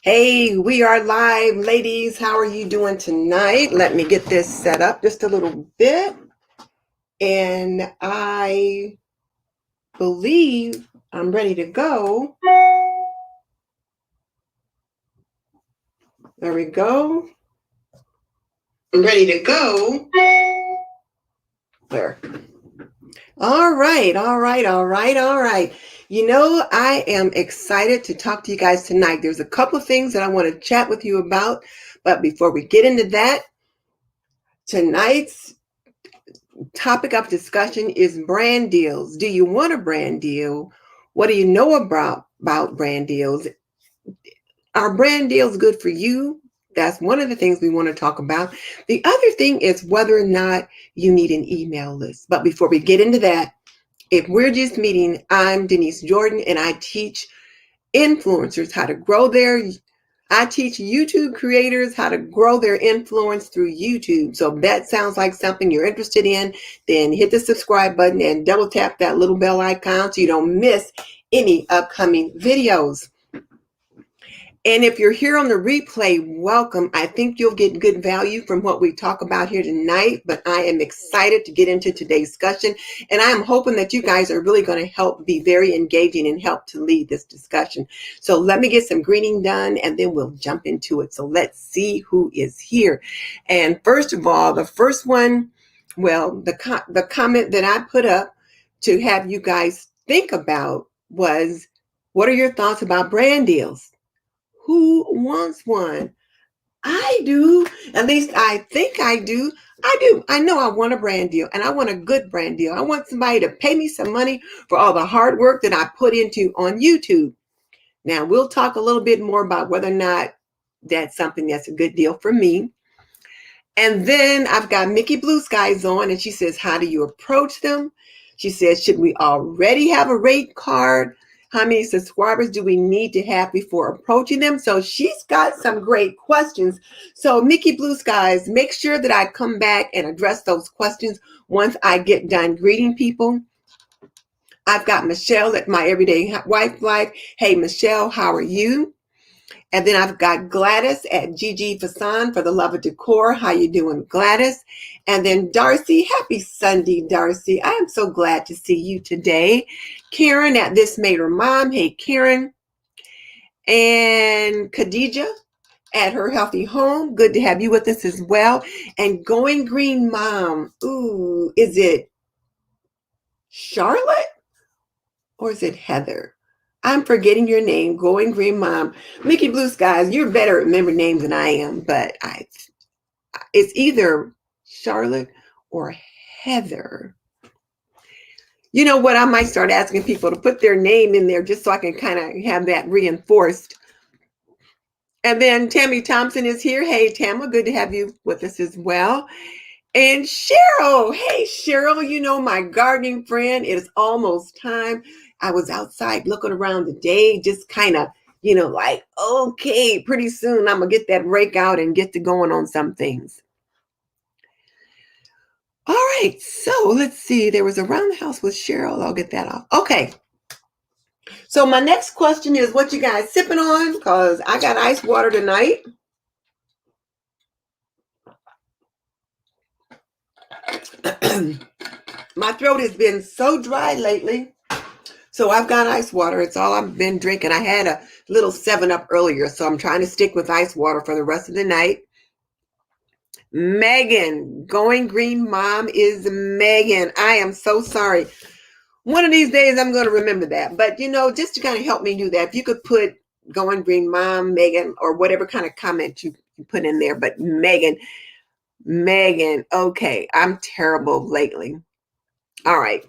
Hey, we are live, ladies. How are you doing tonight? Let me get this set up just a little bit. And I believe I'm ready to go. There we go. I'm ready to go. There. All right. You know, I am excited to talk to you guys tonight. There's a couple of things that I want to chat with you about. But before we get into that, tonight's topic of discussion is brand deals. Do you want a brand deal? What do you know about brand deals? Are brand deals good for you? That's one of the things we want to talk about. The other thing is whether or not you need an email list. But before we get into that, if we're just meeting, I'm Denise Jordan, and I teach influencers how to grow I teach YouTube creators how to grow their influence through YouTube. So if that sounds like something you're interested in, then hit the subscribe button and double tap that little bell icon so you don't miss any upcoming videos. And if you're here on the replay, welcome. I think you'll get good value from what we talk about here tonight, but I am excited to get into today's discussion. And I am hoping that you guys are really going to help be very engaging and help to lead this discussion. So let me get some greeting done and then we'll jump into it. So let's see who is here. And first of all, the first one, well, the comment that I put up to have you guys think about was, what are your thoughts about brand deals? Who wants one? I do. At least I think I do. I do. I know I want a brand deal, and I want a good brand deal. I want somebody to pay me some money for all the hard work that I put into on YouTube. Now, we'll talk a little bit more about whether or not that's something that's a good deal for me. And then I've got Mickey Blue Skies on, and she says, how do you approach them? She says, should we already have a rate card? How many subscribers do we need to have before approaching them? So she's got some great questions. So Mickey Blue Skies, make sure that I come back and address those questions once I get done greeting people. I've got Michelle at My Everyday Wife Life. Hey, Michelle, how are you? And then I've got Gladys at Gigi Fasan for the Love of Decor. How you doing, Gladys? And then Darcy. Happy Sunday, Darcy. I am so glad to see you today. Karen at This Made Her Mom. Hey, Karen. And Khadija at Her Healthy Home. Good to have you with us as well. And Going Green Mom. Ooh, is it Charlotte or is it Heather? I'm forgetting your name, Going Green Mom. Mickey Blue Skies, you're better at remembering names than I am, but it's either Charlotte or Heather. You know what? I might start asking people to put their name in there just so I can kind of have that reinforced. And then Tammy Thompson is here. Hey, Tamma, good to have you with us as well. And Cheryl. Hey, Cheryl, you know, my gardening friend. It is almost time. I was outside looking around the day, just kind of, you know, like, okay, pretty soon I'm going to get that rake out and get to going on some things. All right, so let's see. There was Around the House with Cheryl. I'll get that off. Okay. So my next question is, what you guys sipping on? Because I got ice water tonight. My throat has been so dry lately. So I've got ice water. It's all I've been drinking. I had a little 7-Up earlier, so I'm trying to stick with ice water for the rest of the night. Megan, Going Green Mom is Megan. I am so sorry. One of these days I'm going to remember that. But, you know, just to kind of help me do that, if you could put Going Green Mom, Megan, or whatever kind of comment you put in there. But Megan, okay, I'm terrible lately. All right.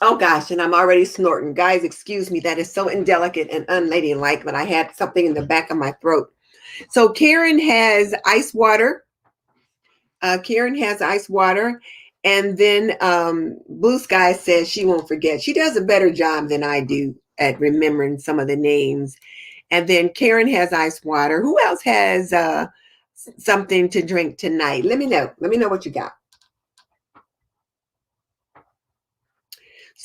Oh gosh, and I'm already snorting. Guys, excuse me. That is so indelicate and unladylike, but I had something in the back of my throat. So Karen has ice water. Karen has ice water. And then Blue Sky says she won't forget. She does a better job than I do at remembering some of the names. And then Karen has ice water. Who else has something to drink tonight? Let me know. Let me know what you got.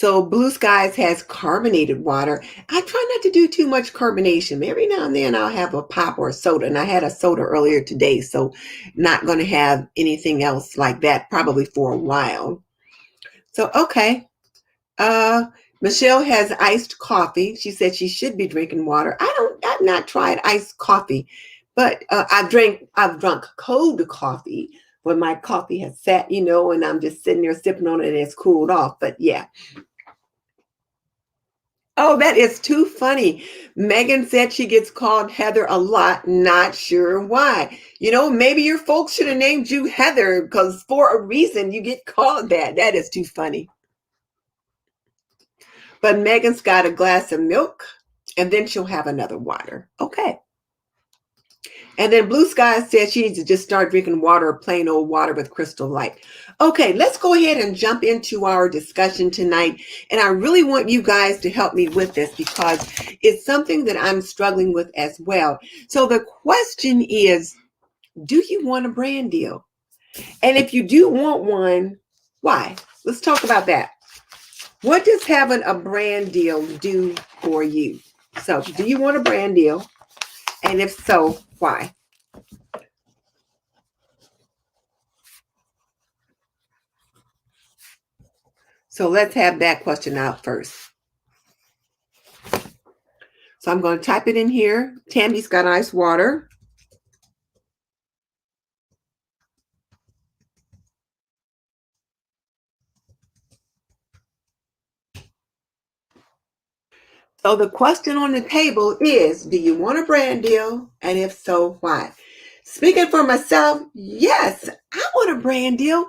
So Blue Skies has carbonated water. I try not to do too much carbonation. Every now and then I'll have a pop or a soda, and I had a soda earlier today, so not going to have anything else like that probably for a while. So okay. Uh, Michelle has iced coffee. She said she should be drinking water. I've not tried iced coffee, but I've drunk cold coffee when my coffee has sat, and I'm just sitting there sipping on it and it's cooled off. But yeah. Oh, that is too funny. Megan said she gets called Heather a lot. Not sure why. Maybe your folks should have named you Heather because for a reason you get called that. That is too funny. But Megan's got a glass of milk and then she'll have another water. Okay. And then Blue Sky said she needs to just start drinking water, plain old water with Crystal Light. Okay, let's go ahead and jump into our discussion tonight. And I really want you guys to help me with this because it's something that I'm struggling with as well. So the question is, do you want a brand deal? And if you do want one, why? Let's talk about that. What does having a brand deal do for you? So do you want a brand deal? And if so, why? So let's have that question out first. So I'm going to type it in here. Tammy's got ice water. So the question on the table is, do you want a brand deal? And if so, why? Speaking for myself, yes, I want a brand deal.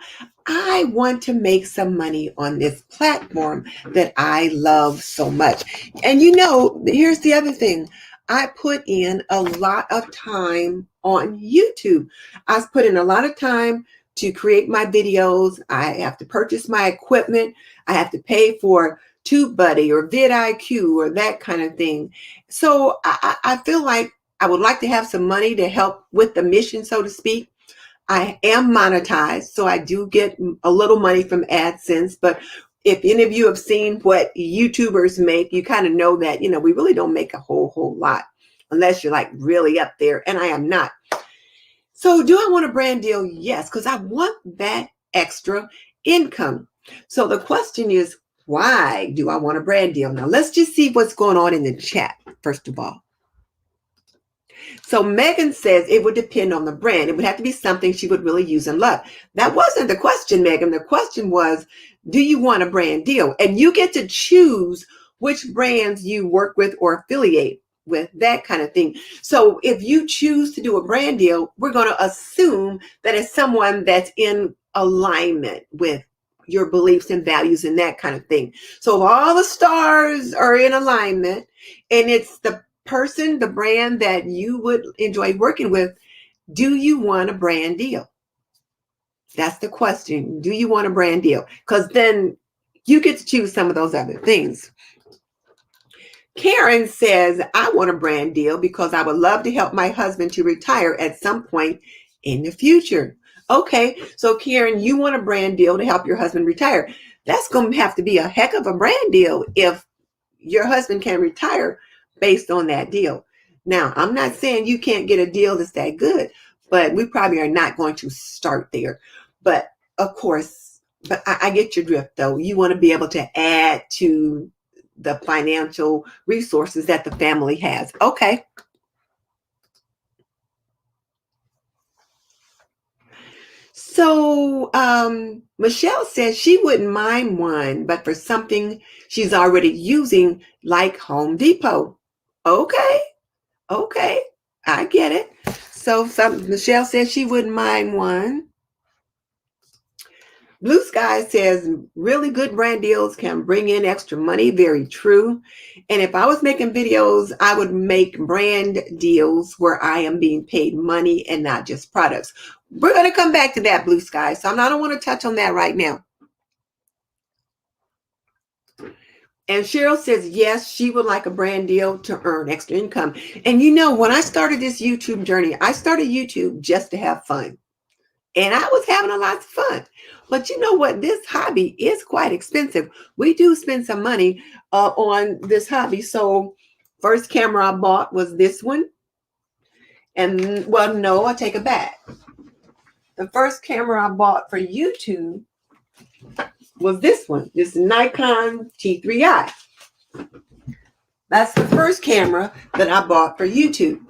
I want to make some money on this platform that I love so much. And here's the other thing. I put in a lot of time on YouTube. I put in a lot of time to create my videos. I have to purchase my equipment. I have to pay for TubeBuddy or vidIQ or that kind of thing. So I feel like I would like to have some money to help with the mission, so to speak. I am monetized, so I do get a little money from AdSense. But if any of you have seen what YouTubers make, you kind of know that, we really don't make a whole lot unless you're like really up there. And I am not. So do I want a brand deal? Yes, because I want that extra income. So the question is, why do I want a brand deal? Now, let's just see what's going on in the chat, first of all. So Megan says it would depend on the brand. It would have to be something she would really use and love. That wasn't the question, Megan. The question was, do you want a brand deal? And you get to choose which brands you work with or affiliate with, that kind of thing. So if you choose to do a brand deal, we're going to assume that it's someone that's in alignment with your beliefs and values and that kind of thing. So if all the stars are in alignment and it's the person, the brand that you would enjoy working with, do you want a brand deal? That's the question. Do you want a brand deal? Because then you get to choose some of those other things. Karen says, I want a brand deal because I would love to help my husband to retire at some point in the future. Okay, so Karen, you want a brand deal to help your husband retire. That's going to have to be a heck of a brand deal if your husband can retire based on that deal. Now, I'm not saying you can't get a deal that's that good, but we probably are not going to start there. But of course, but I get your drift though. You want to be able to add to the financial resources that the family has. Okay. So Michelle says she wouldn't mind one, but for something she's already using, like Home Depot. Okay. Okay. I get it. So Michelle says she wouldn't mind one. Blue Sky says really good brand deals can bring in extra money. Very true. And if I was making videos, I would make brand deals where I am being paid money and not just products. We're going to come back to that, Blue Sky. So I don't want to touch on that right now. And Cheryl says, yes, she would like a brand deal to earn extra income. And when I started this YouTube journey, I started YouTube just to have fun. and I was having a lot of fun. But you know what? This hobby is quite expensive. We do spend some money on this hobby. So, first camera I bought was this one. And well, no, I take it back. The first camera I bought for YouTube was this one, this Nikon T3i. That's the first camera that I bought for YouTube.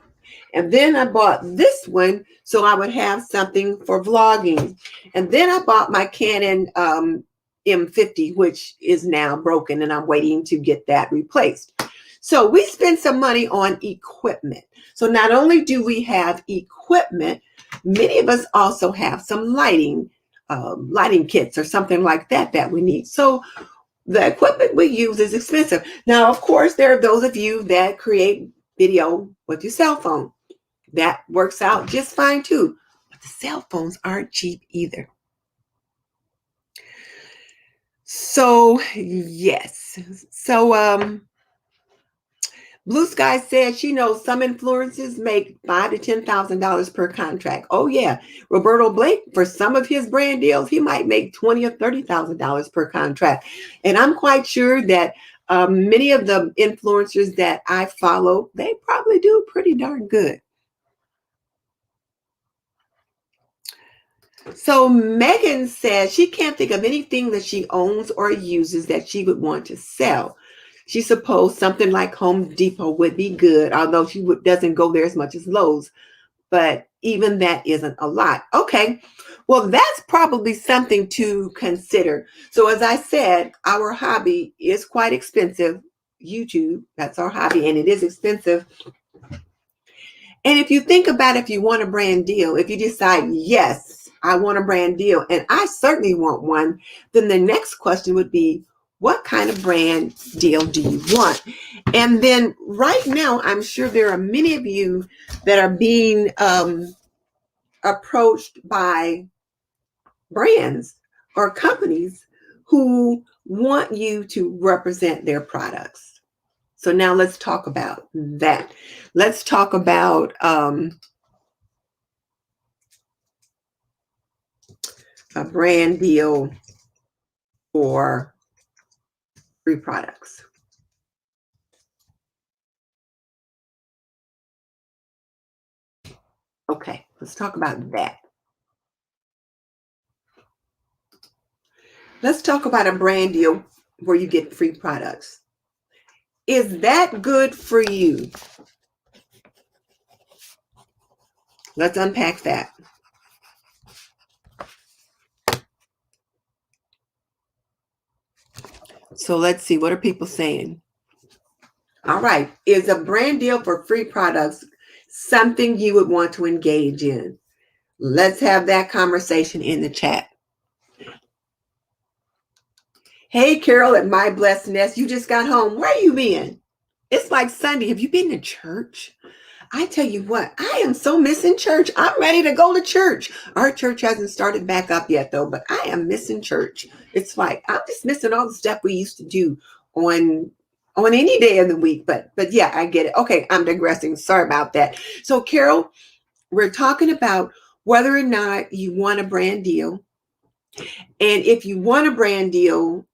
And then I bought this one so I would have something for vlogging. And then I bought my Canon M50, which is now broken, and I'm waiting to get that replaced. So we spend some money on equipment. So not only do we have equipment, many of us also have some lighting kits or something like that that we need. So the equipment we use is expensive. Now, of course, there are those of you that create video with your cell phone. That works out just fine too. But the cell phones aren't cheap either. So, yes. So, Blue Sky said she knows some influencers make $5,000 to $10,000 per contract. Oh yeah, Roberto Blake, for some of his brand deals, he might make $20,000 or $30,000 per contract. And I'm quite sure that many of the influencers that I follow, they probably do pretty darn good. So Megan says she can't think of anything that she owns or uses that she would want to sell. She supposed something like Home Depot would be good, although she doesn't go there as much as Lowe's. But even that isn't a lot. Okay, well, that's probably something to consider. So as I said, our hobby is quite expensive. YouTube, that's our hobby, and it is expensive. And if you think about if you want a brand deal, if you decide, yes, I want a brand deal, and I certainly want one, then the next question would be, what kind of brand deal do you want? And then right now, I'm sure there are many of you that are being approached by brands or companies who want you to represent their products. So now let's talk about that. Let's talk about a brand deal for free products. Okay, let's talk about that. Let's talk about a brand deal where you get free products. Is that good for you? Let's unpack that. So let's see, what are people saying? All right, is a brand deal for free products something you would want to engage in? Let's have that conversation in the chat. Hey, Carol at My Blessed Nest, you just got home. Where you been? It's like Sunday. Have you been to church? I tell you what, I am so missing church. I'm ready to go to church. Our church hasn't started back up yet, though, but I am missing church. It's like I'm just missing all the stuff we used to do on any day of the week. But yeah, I get it. Okay, I'm digressing. Sorry about that. So, Carol, we're talking about whether or not you want a brand deal. And if you want a brand deal,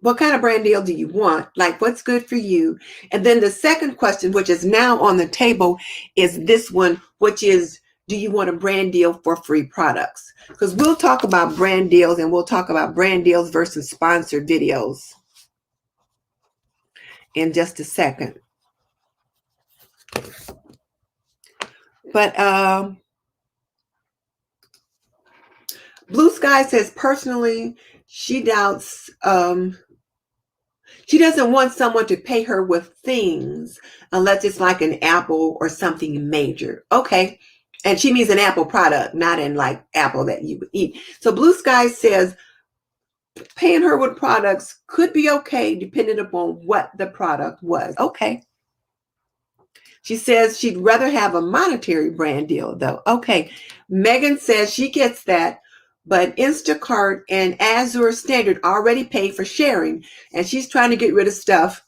what kind of brand deal do you want? Like, what's good for you? And then the second question, which is now on the table, is this one, which is, do you want a brand deal for free products? Because we'll talk about brand deals, and we'll talk about brand deals versus sponsored videos in just a second. But Blue Sky says, personally, she doubts she doesn't want someone to pay her with things unless it's like an Apple or something major. Okay. And she means an Apple product, not in like Apple that you would eat. So Blue Sky says paying her with products could be okay depending upon what the product was. Okay. She says she'd rather have a monetary brand deal though. Okay. Megan says she gets that, but Instacart and Azure Standard already pay for sharing, and she's trying to get rid of stuff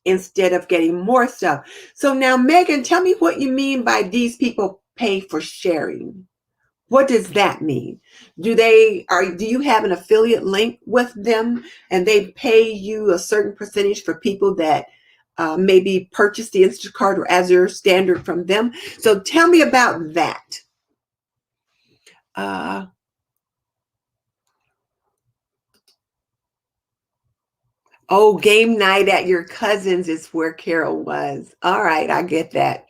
instead of getting more stuff. So now, Megan, tell me what you mean by these people pay for sharing. What does that mean? Do you have an affiliate link with them and they pay you a certain percentage for people that maybe purchase the Instacart or Azure standard from them? So tell me about that. Uh, oh, game night at your cousin's is where Carol was. All right, I get that.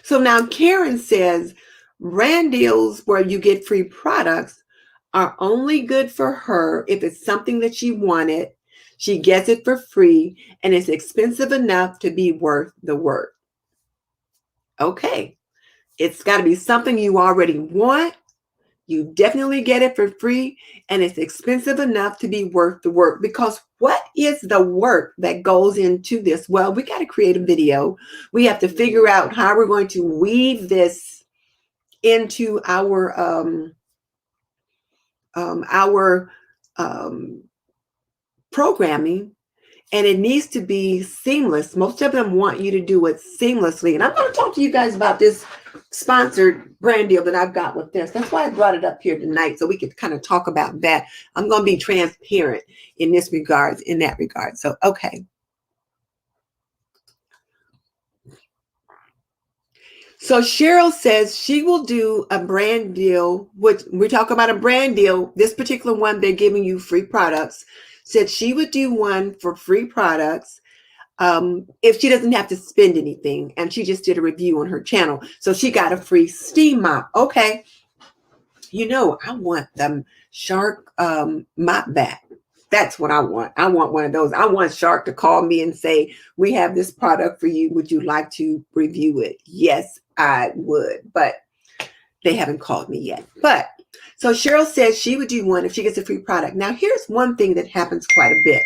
So now Karen says brand deals where you get free products are only good for her if it's something that she wanted, she gets it for free, and it's expensive enough to be worth the work. Okay, it's got to be something you already want. You definitely get it for free, and it's expensive enough to be worth the work. Because what is the work that goes into this? Well, we got to create a video. We have to figure out how we're going to weave this into our programming, and it needs to be seamless. Most of them want you to do it seamlessly. And I'm going to talk to you guys about this sponsored brand deal that I've got with this. That's why I brought it up here tonight, so we could kind of talk about that. I'm going to be transparent in that regard. So, okay. So Cheryl says she will do a brand deal, which we're talking about a brand deal. This particular one, they're giving you free products. Said she would do one for free products if she doesn't have to spend anything. And she just did a review on her channel. So she got a free steam mop. Okay. I want the Shark mop back. That's what I want. I want one of those. I want Shark to call me and say, we have this product for you. Would you like to review it? Yes, I would. But they haven't called me yet. But so Cheryl says she would do one if she gets a free product. Now, here's one thing that happens quite a bit.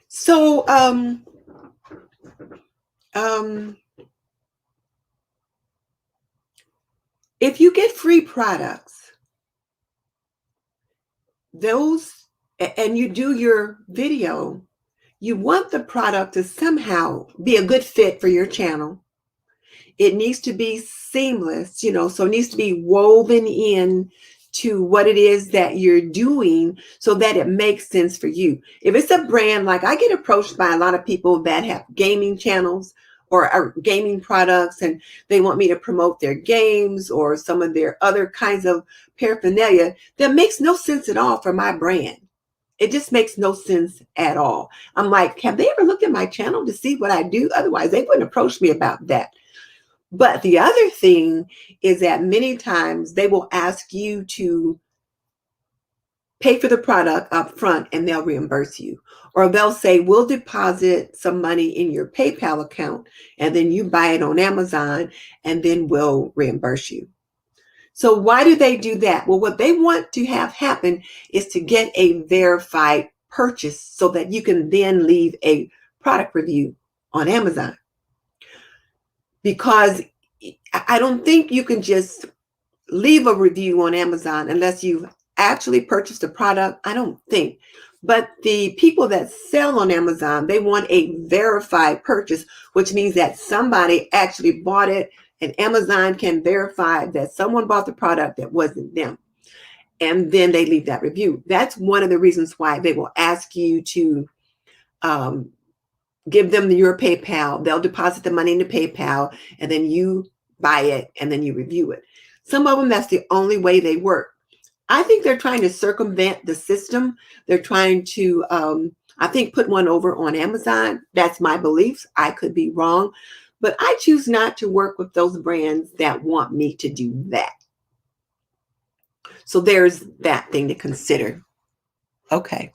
So, if you get free products, and you do your video, you want the product to somehow be a good fit for your channel. It needs to be seamless, so it needs to be woven in to what it is that you're doing so that it makes sense for you. If it's a brand, like I get approached by a lot of people that have gaming channels or gaming products, and they want me to promote their games or some of their other kinds of paraphernalia that makes no sense at all for my brand. It just makes no sense at all. I'm like, have they ever looked at my channel to see what I do? Otherwise, they wouldn't approach me about that. But the other thing is that many times they will ask you to pay for the product up front and they'll reimburse you. Or they'll say, we'll deposit some money in your PayPal account and then you buy it on Amazon and then we'll reimburse you. So why do they do that? Well, what they want to have happen is to get a verified purchase so that you can then leave a product review on Amazon. Because I don't think you can just leave a review on Amazon unless you've actually purchased a product. I don't think. But the people that sell on Amazon, they want a verified purchase, which means that somebody actually bought it and Amazon can verify that someone bought the product that wasn't them. And then they leave that review. That's one of the reasons why they will ask you to give them your PayPal. They'll deposit the money into PayPal and then you buy it and then you review it. Some of them, that's the only way they work. I think they're trying to circumvent the system. They're trying to, I think, put one over on Amazon. That's my beliefs. I could be wrong, but I choose not to work with those brands that want me to do that. So there's that thing to consider. Okay.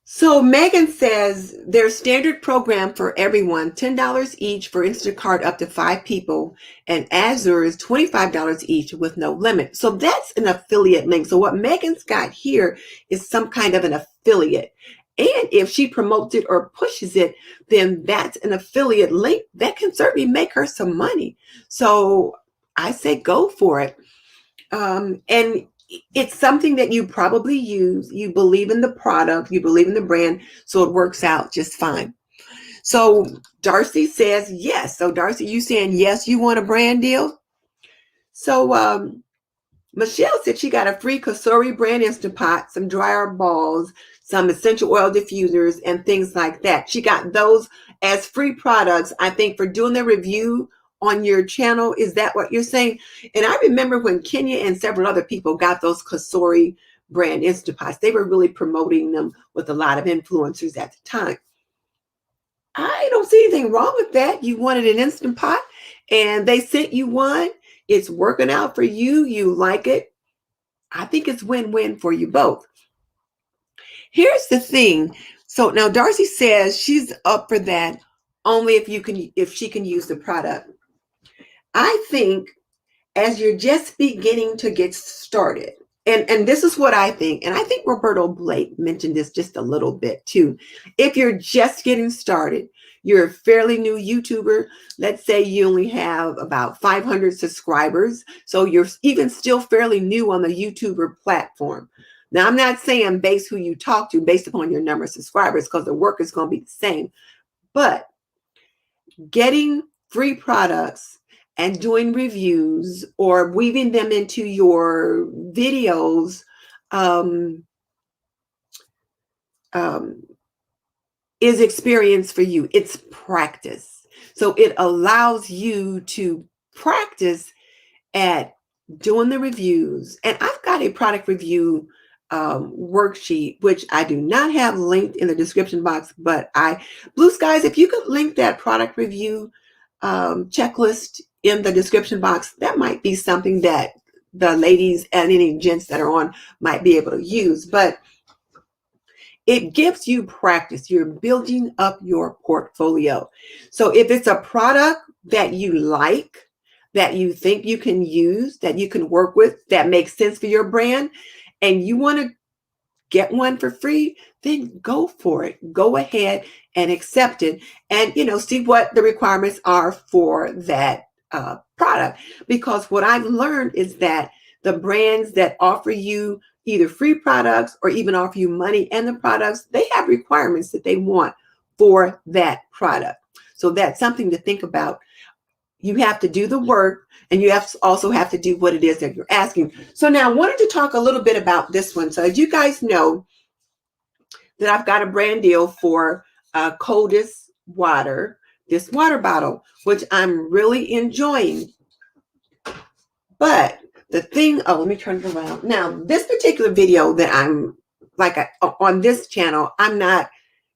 So Megan says their standard program for everyone, $10 each for Instacart up to 5 people, and Azure is $25 each with no limit. So that's an affiliate link. So what Megan's got here is some kind of an affiliate. And if she promotes it or pushes it, then that's an affiliate link that can certainly make her some money. So I say go for it. And it's something that you probably use. You believe in the product, you believe in the brand, so it works out just fine. So Darcy says yes. So Darcy, you saying yes, you want a brand deal? So Michelle said she got a free Kasori brand Instant Pot, some dryer balls, some essential oil diffusers, and things like that. She got those as free products, I think, for doing the review on your channel. Is that what you're saying? And I remember when Kenya and several other people got those Kasori brand Instant Pots, they were really promoting them with a lot of influencers at the time. I don't see anything wrong with that. You wanted an Instant Pot and they sent you one. It's working out for you. You like it. I think it's win-win for you both. Here's the thing. So now Darcy says she's up for that only if she can use the product. I think as you're just beginning to get started, and this is what I think, and I think Roberto Blake mentioned this just a little bit too. If you're just getting started, you're a fairly new YouTuber, let's say you only have about 500 subscribers, so you're even still fairly new on the YouTuber platform. Now, I'm not saying base who you talk to based upon your number of subscribers, because the work is going to be the same, but getting free products and doing reviews or weaving them into your videos is experience for you. It's practice. So it allows you to practice at doing the reviews. And I've got a product review worksheet, which I do not have linked in the description box, but Blue Skies, if you could link that product review checklist in the description box, that might be something that the ladies and any gents that are on might be able to use. But it gives you practice. You're building up your portfolio. So if it's a product that you like, that you think you can use, that you can work with, that makes sense for your brand, and you want to get one for free, then go for it. Go ahead and accept it, and see what the requirements are for that product. Because what I've learned is that the brands that offer you either free products or even offer you money and the products, they have requirements that they want for that product. So that's something to think about. You have to do the work, and you also have to do what it is that you're asking. So now I wanted to talk a little bit about this one. So as you guys know, that I've got a brand deal for coldest water, this water bottle, which I'm really enjoying. But the thing, let me turn it around. Now, this particular video that I'm on this channel, I'm not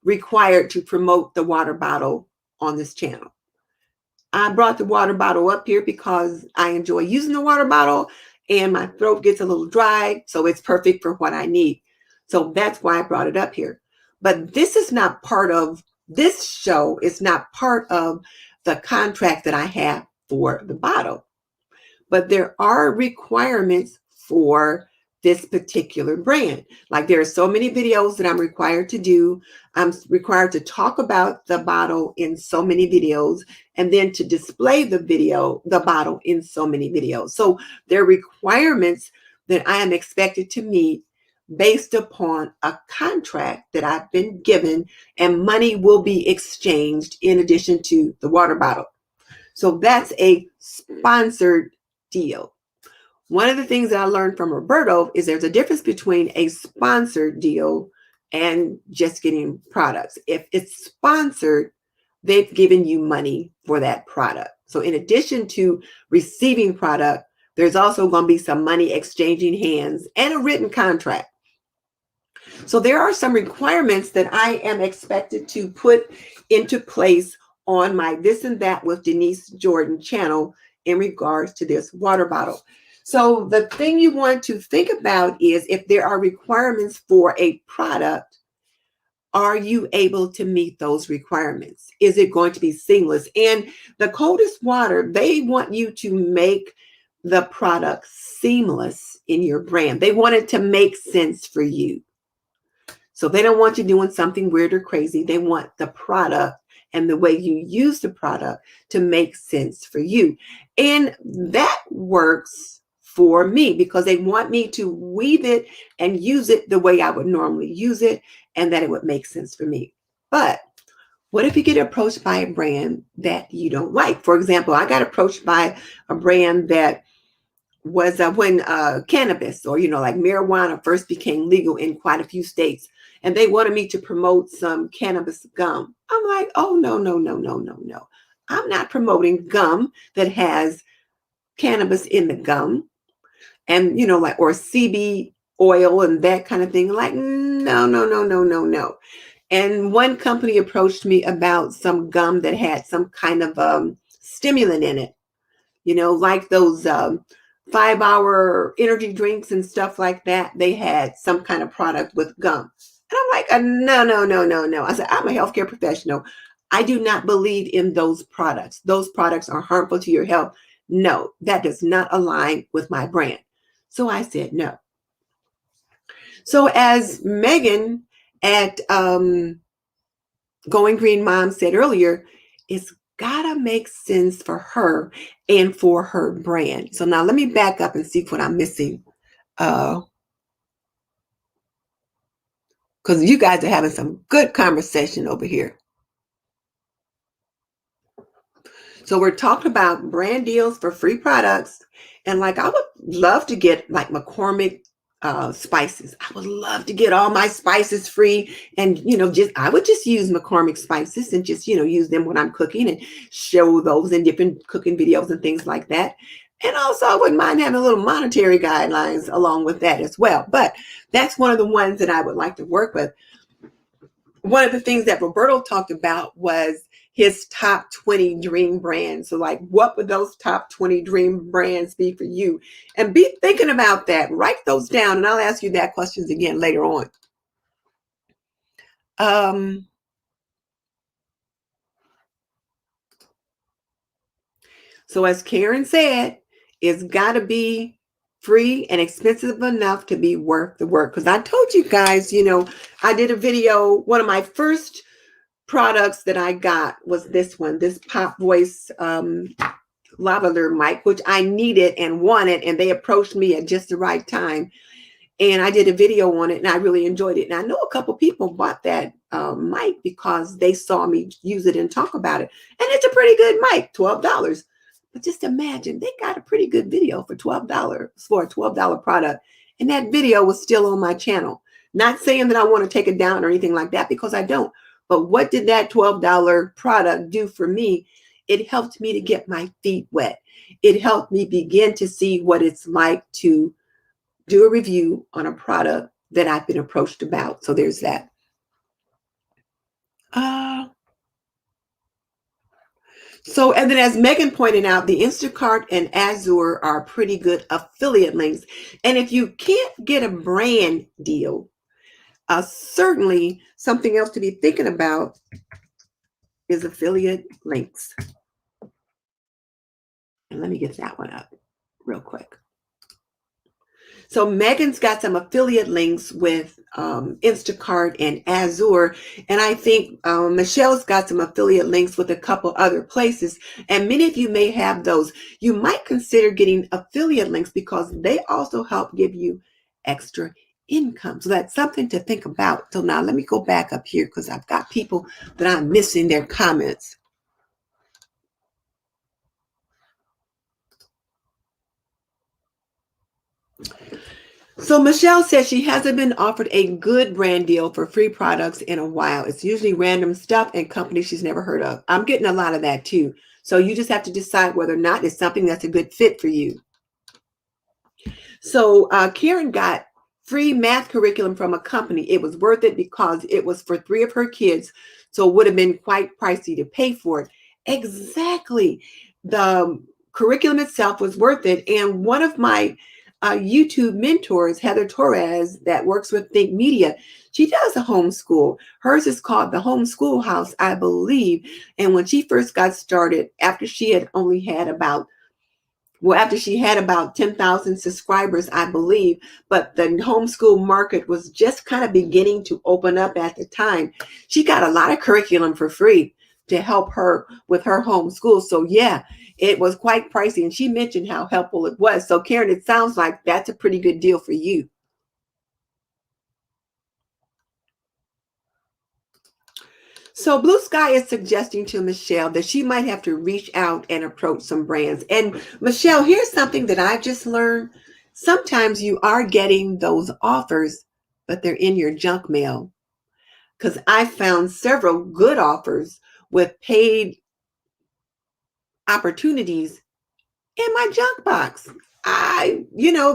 required to promote the water bottle on this channel. I brought the water bottle up here because I enjoy using the water bottle and my throat gets a little dry, so it's perfect for what I need. So that's why I brought it up here. But this is not part of this show. It's not part of the contract that I have for the bottle. But there are requirements for this particular brand. Like there are so many videos that I'm required to do. I'm required to talk about the bottle in so many videos, and then to display the bottle in so many videos. So there are requirements that I am expected to meet based upon a contract that I've been given, and money will be exchanged in addition to the water bottle. So that's a sponsored deal. One of the things that I learned from Roberto is there's a difference between a sponsored deal and just getting products. If it's sponsored, they've given you money for that product. So in addition to receiving product, there's also going to be some money exchanging hands and a written contract. So there are some requirements that I am expected to put into place on my This and That with Denise Jordan channel in regards to this water bottle. So the thing you want to think about is if there are requirements for a product, are you able to meet those requirements? Is it going to be seamless? And the coldest water, they want you to make the product seamless in your brand. They want it to make sense for you. So they don't want you doing something weird or crazy. They want the product and the way you use the product to make sense for you. And that works for me because they want me to weave it and use it the way I would normally use it, and that it would make sense for me. But What if you get approached by a brand that you don't like? For example, I got approached by a brand that was when cannabis, or like marijuana, first became legal in quite a few states, and they wanted me to promote some cannabis gum. I'm like, oh, no, no, no, no, no, no. I'm not promoting gum that has cannabis in the gum, and like, or CB oil and that kind of thing. Like, no, no, no, no, no, no. And one company approached me about some gum that had some kind of stimulant in it, like those 5-hour energy drinks and stuff like that. They had some kind of product with gum. And I'm like, no, no, no, no, no. I said, I'm a healthcare professional. I do not believe in those products. Those products are harmful to your health. No, that does not align with my brand. So I said no. So as Megan at Going Green Mom said earlier, it's gotta make sense for her and for her brand. So now let me back up and see what I'm missing. Because you guys are having some good conversation over here. So we're talking about brand deals for free products. And like, I would love to get like McCormick spices. I would love to get all my spices free. And, I would just use McCormick spices and just, use them when I'm cooking and show those in different cooking videos and things like that. And also, I wouldn't mind having a little monetary guidelines along with that as well. But that's one of the ones that I would like to work with. One of the things that Roberto talked about was his top 20 dream brands. So like, what would those top 20 dream brands be for you? And be thinking about that. Write those down, and I'll ask you that questions again later on. So as Karen said, it's got to be free and expensive enough to be worth the work. Because I told you guys, I did a video. One of my first products that I got was this one, this Pop Voice lavalier mic, which I needed and wanted, and they approached me at just the right time. And I did a video on it, and I really enjoyed it. And I know a couple people bought that mic because they saw me use it and talk about it. And it's a pretty good mic, $12. But just imagine, they got a pretty good video for $12 for a $12 product. And that video was still on my channel. Not saying that I want to take it down or anything like that, because I don't. But what did that $12 product do for me? It helped me to get my feet wet. It helped me begin to see what it's like to do a review on a product that I've been approached about. So there's that. And then as Megan pointed out, the Instacart and Azure are pretty good affiliate links. And if you can't get a brand deal, certainly something else to be thinking about is affiliate links. And let me get that one up real quick. So Megan's got some affiliate links with Instacart and Azure. And I think Michelle's got some affiliate links with a couple other places. And many of you may have those. You might consider getting affiliate links because they also help give you extra income. So that's something to think about. So now let me go back up here because I've got people that I'm missing their comments. So Michelle says she hasn't been offered a good brand deal for free products in a while. It's usually random stuff and companies she's never heard of. I'm getting a lot of that too. So you just have to decide whether or not it's something that's a good fit for you. So Karen got free math curriculum from a company. It was worth it because it was for 3 of her kids. So it would have been quite pricey to pay for it. Exactly. The curriculum itself was worth it. And one of my YouTube mentors, Heather Torres, that works with Think Media, she does a homeschool. Hers is called the Homeschool House, I believe. And when she first got started, after she had about 10,000 subscribers, I believe, but the homeschool market was just kind of beginning to open up at the time. She got a lot of curriculum for free to help her with her homeschool. So yeah, it was quite pricey. And she mentioned how helpful it was. So Karen, it sounds like that's a pretty good deal for you. So Blue Sky is suggesting to Michelle that she might have to reach out and approach some brands. And Michelle, here's something that I just learned. Sometimes you are getting those offers, but they're in your junk mail. Because I found several good offers with paid opportunities in my junk box.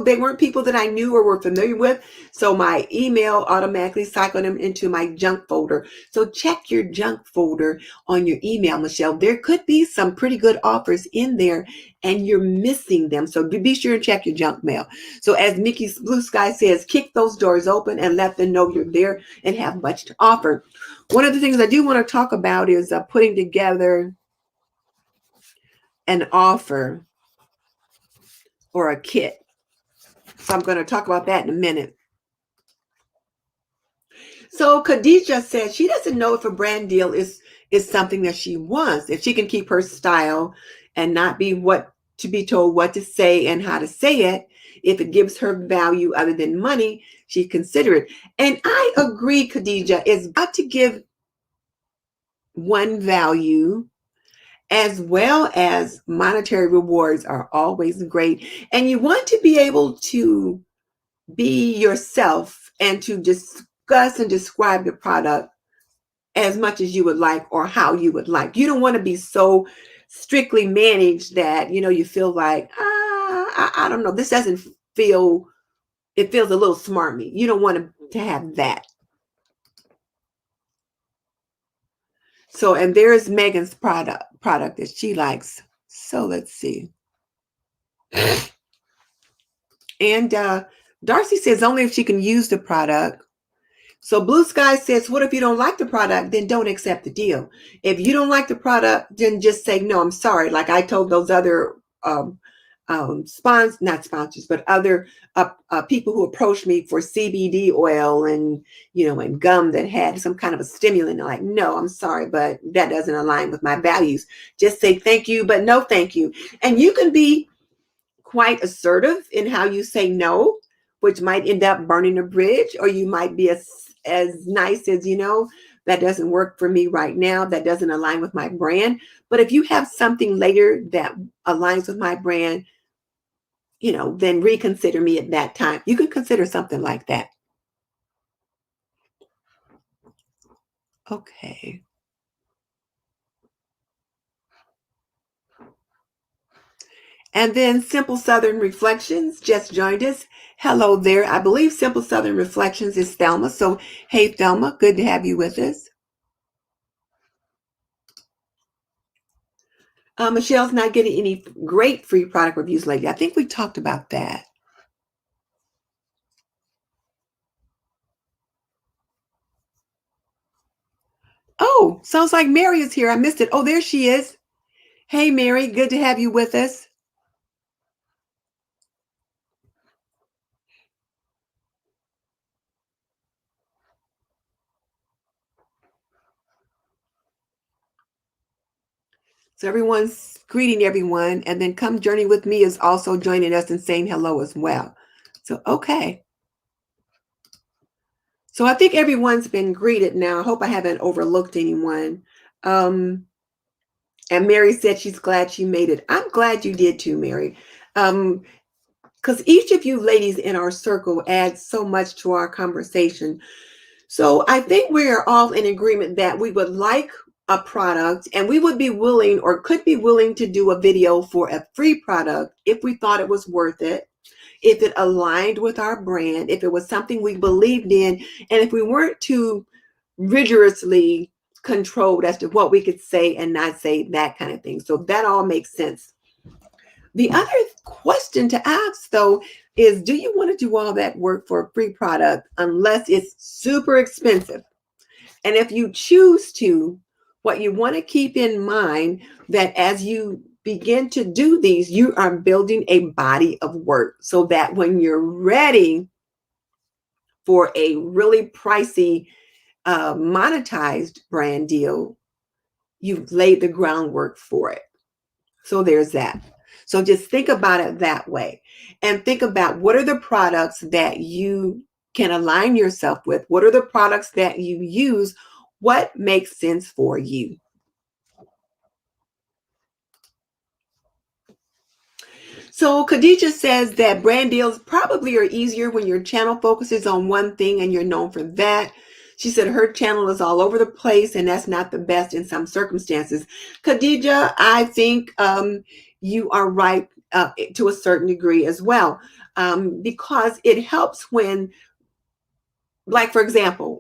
They weren't people that I knew or were familiar with. So my email automatically cycled them into my junk folder. So check your junk folder on your email, Michelle. There could be some pretty good offers in there and you're missing them. So be sure and check your junk mail. So as Mickey's Blue Sky says, kick those doors open and let them know you're there and have much to offer. One of the things I do want to talk about is putting together an offer or a kit. So I'm going to talk about that in a minute. So Khadija said she doesn't know if a brand deal is something that she wants. If she can keep her style and not be to be told what to say and how to say it, if it gives her value other than money, she'd consider it. And I agree, Khadija, it's got to give one value as well as monetary rewards are always great. And you want to be able to be yourself and to discuss and describe the product as much as you would like or how you would like. You don't want to be so strictly managed that, you feel like, I don't know, this doesn't feel, it feels a little smarmy. You don't want to have that. So, and there's Megan's product that she likes. So let's see. And Darcy says only if she can use the product. So Blue Sky says, what if you don't like the product? Then don't accept the deal. If you don't like the product, then just say, no, I'm sorry. Like I told those other not sponsors, but other people who approached me for CBD oil and, and gum that had some kind of a stimulant. They're like, no, I'm sorry, but that doesn't align with my values. Just say thank you, but no thank you. And you can be quite assertive in how you say no, which might end up burning a bridge, or you might be as nice as, that doesn't work for me right now. That doesn't align with my brand. But if you have something later that aligns with my brand, then reconsider me at that time. You can consider something like that. Okay. And then Simple Southern Reflections just joined us. Hello there. I believe Simple Southern Reflections is Thelma. So, hey, Thelma, good to have you with us. Michelle's not getting any great free product reviews lately. I think we talked about that. Oh, sounds like Mary is here. I missed it. Oh, there she is. Hey, Mary, good to have you with us. So everyone's greeting everyone. And then Come Journey With Me is also joining us and saying hello as well. So, okay. So I think everyone's been greeted now. I hope I haven't overlooked anyone. And Mary said she's glad she made it. I'm glad you did too, Mary. Because each of you ladies in our circle adds so much to our conversation. So I think we're all in agreement that we would like a product and we would be willing or could be willing to do a video for a free product if we thought it was worth it, if it aligned with our brand, if it was something we believed in, and if we weren't too rigorously controlled as to what we could say and not say, that kind of thing. So that all makes sense. The other question to ask, though, is do you want to do all that work for a free product unless it's super expensive? And if you choose to, what you want to keep in mind that as you begin to do these, you are building a body of work so that when you're ready for a really pricey monetized brand deal, you've laid the groundwork for it. So there's that. So just think about it that way and think about what are the products that you can align yourself with? What are the products that you use? What makes sense for you? So Khadija says that brand deals probably are easier when your channel focuses on one thing and you're known for that. She said her channel is all over the place and that's not the best in some circumstances. Khadija, I think you are right to a certain degree as well, because it helps when, like, for example,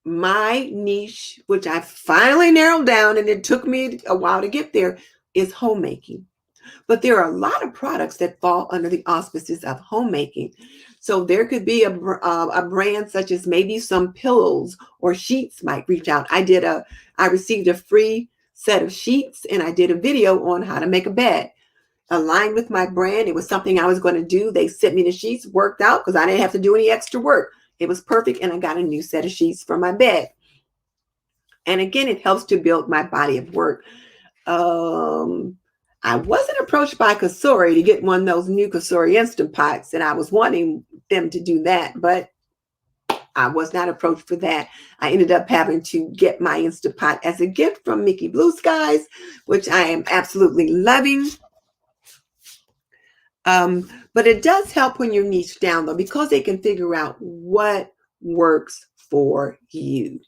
my niche, which I finally narrowed down and it took me a while to get there, is homemaking. But there are a lot of products that fall under the auspices of homemaking. So there could be a brand such as maybe some pillows or sheets might reach out. I received a free set of sheets and I did a video on how to make a bed. Aligned with my brand. It was something I was going to do. They sent me the sheets, worked out because I didn't have to do any extra work. It was perfect. And I got a new set of sheets for my bed. And again, it helps to build my body of work. I wasn't approached by Kasori to get one of those new Kasori Instant Pots, and I was wanting them to do that, but I was not approached for that. I ended up having to get my Instant Pot as a gift from Mickey Blue Skies, which I am absolutely loving. But it does help when you're niche down, though, because they can figure out what works for you.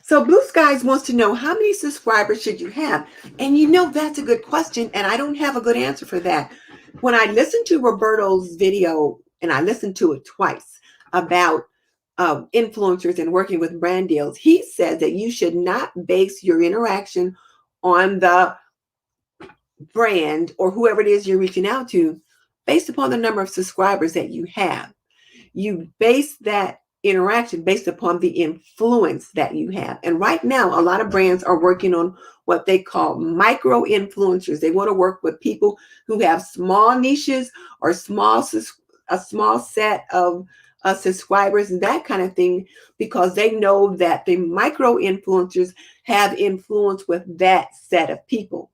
So Blue Skies wants to know, how many subscribers should you have? And that's a good question, and I don't have a good answer for that. When I listened to Roberto's video, and I listened to it twice, about influencers and working with brand deals, he said that you should not base your interaction on the brand or whoever it is you're reaching out to based upon the number of subscribers that you have. You base that interaction based upon the influence that you have. And right now, a lot of brands are working on what they call micro influencers. They want to work with people who have small niches or a small set of subscribers and that kind of thing, because they know that the micro influencers have influence with that set of people.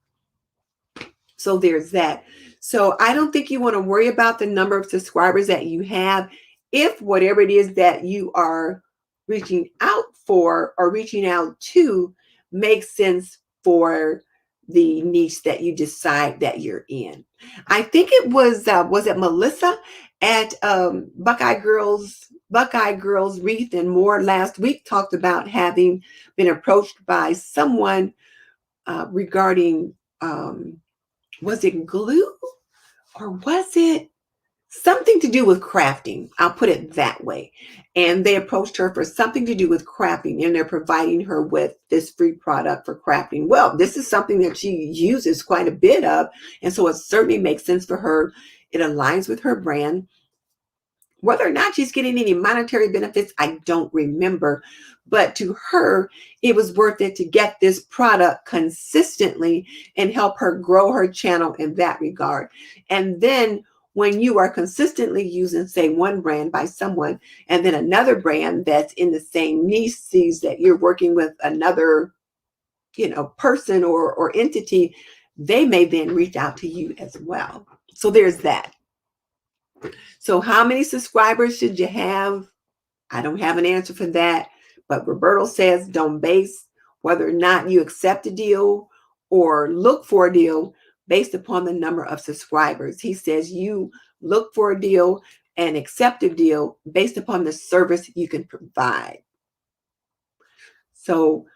So there's that. So I don't think you want to worry about the number of subscribers that you have if whatever it is that you are reaching out for or reaching out to makes sense for the niche that you decide that you're in. I think it was it Melissa at Buckeye Girls Wreath and More last week talked about having been approached by someone regarding was it glue or was it something to do with crafting? I'll put it that way. And they approached her for something to do with crafting, and they're providing her with this free product for crafting. Well, this is something that she uses quite a bit of, and so it certainly makes sense for her. It aligns with her brand. Whether or not she's getting any monetary benefits, I don't remember. But to her, it was worth it to get this product consistently and help her grow her channel in that regard. And then when you are consistently using, say, one brand by someone, and then another brand that's in the same niche sees that you're working with another, person or entity, they may then reach out to you as well. So there's that. So how many subscribers should you have? I don't have an answer for that. But Roberto says don't base whether or not you accept a deal or look for a deal based upon the number of subscribers. He says you look for a deal and accept a deal based upon the service you can provide. So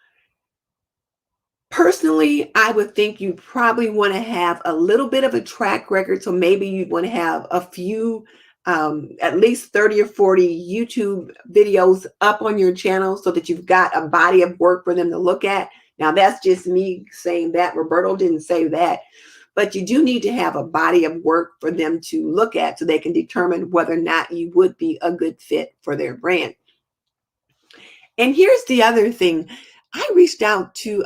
personally, I would think you probably want to have a little bit of a track record. So maybe you want to have a few, at least 30 or 40 YouTube videos up on your channel so that you've got a body of work for them to look at. Now, that's just me saying that. Roberto didn't say that. But you do need to have a body of work for them to look at so they can determine whether or not you would be a good fit for their brand. And here's the other thing. I reached out to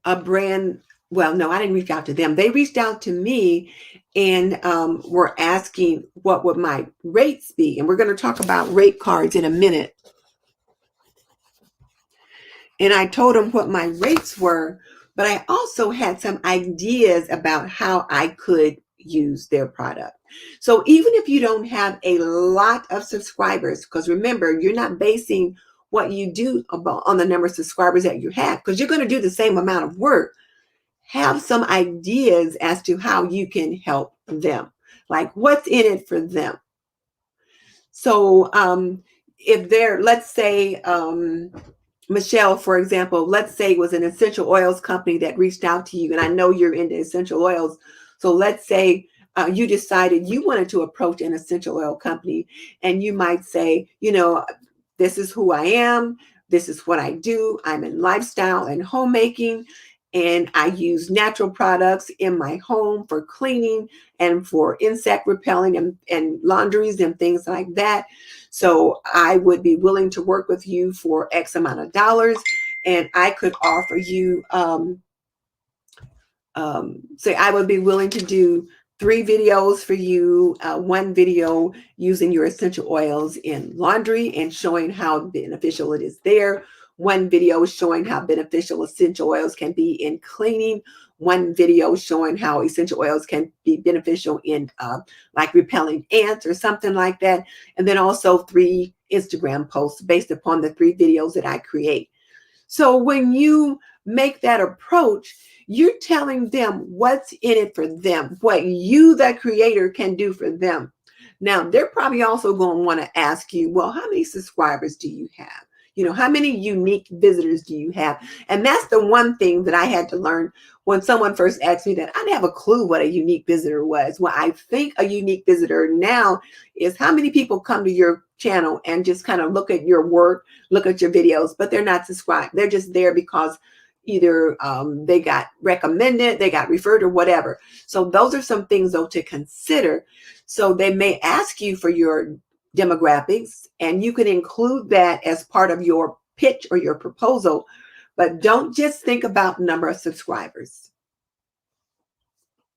a brand. Well, no, I didn't reach out to them. They reached out to me and were asking what would my rates be. And we're going to talk about rate cards in a minute. And I told them what my rates were, but I also had some ideas about how I could use their product. So even if you don't have a lot of subscribers, because remember, you're not basing what you do about on the number of subscribers that you have, because you're going to do the same amount of work. Have some ideas as to how you can help them, like what's in it for them. So if they're, let's say, Michelle, for example, let's say it was an essential oils company that reached out to you, and I know you're into essential oils. So let's say you decided you wanted to approach an essential oil company, and you might say, this is who I am. This is what I do. I'm in lifestyle and homemaking, and I use natural products in my home for cleaning and for insect repelling and laundries and things like that. So I would be willing to work with you for X amount of dollars, and I could offer you, say I would be willing to do 3 videos for you, 1 video using your essential oils in laundry and showing how beneficial it is there. 1 video showing how beneficial essential oils can be in cleaning. 1 video showing how essential oils can be beneficial in like repelling ants or something like that. And then also 3 Instagram posts based upon the 3 videos that I create. So when you make that approach, you're telling them what's in it for them, what you, the creator, can do for them. Now, they're probably also going to want to ask you, well, how many subscribers do you have? How many unique visitors do you have? And that's the one thing that I had to learn when someone first asked me that. I didn't have a clue what a unique visitor was. Well, I think a unique visitor now is how many people come to your channel and just kind of look at your work, look at your videos, but they're not subscribed. They're just there because either they got recommended, they got referred, or whatever. So those are some things, though, to consider. So they may ask you for your demographics, and you can include that as part of your pitch or your proposal, but don't just think about number of subscribers.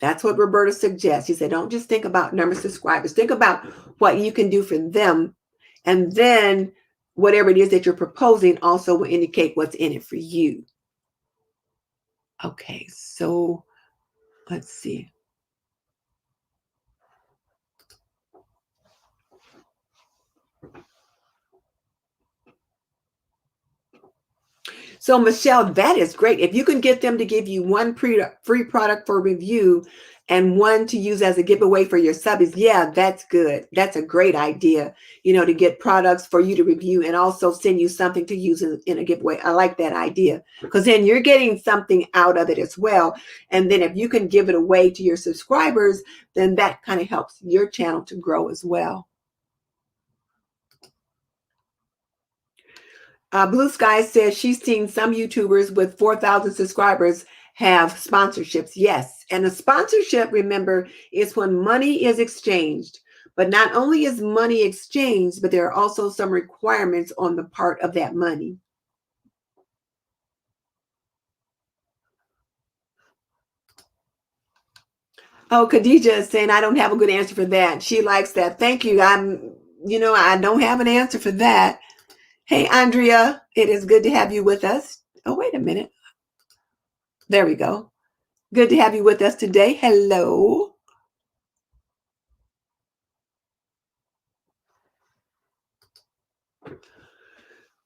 That's what Roberto suggests. He said, don't just think about number of subscribers. Think about what you can do for them, and then whatever it is that you're proposing also will indicate what's in it for you. Okay, so let's see. So Michelle, that is great. If you can get them to give you 1 free product for review and 1 to use as a giveaway for your subbies, yeah, that's good. That's a great idea, to get products for you to review and also send you something to use in a giveaway. I like that idea, because then you're getting something out of it as well. And then if you can give it away to your subscribers, then that kind of helps your channel to grow as well. Blue Sky says she's seen some YouTubers with 4,000 subscribers have sponsorships. Yes. And a sponsorship, remember, is when money is exchanged. But not only is money exchanged, but there are also some requirements on the part of that money. Oh, Khadija is saying, I don't have a good answer for that. She likes that. Thank you. I don't have an answer for that. Hey, Andrea, it is good to have you with us. Oh, wait a minute. There we go. Good to have you with us today. Hello.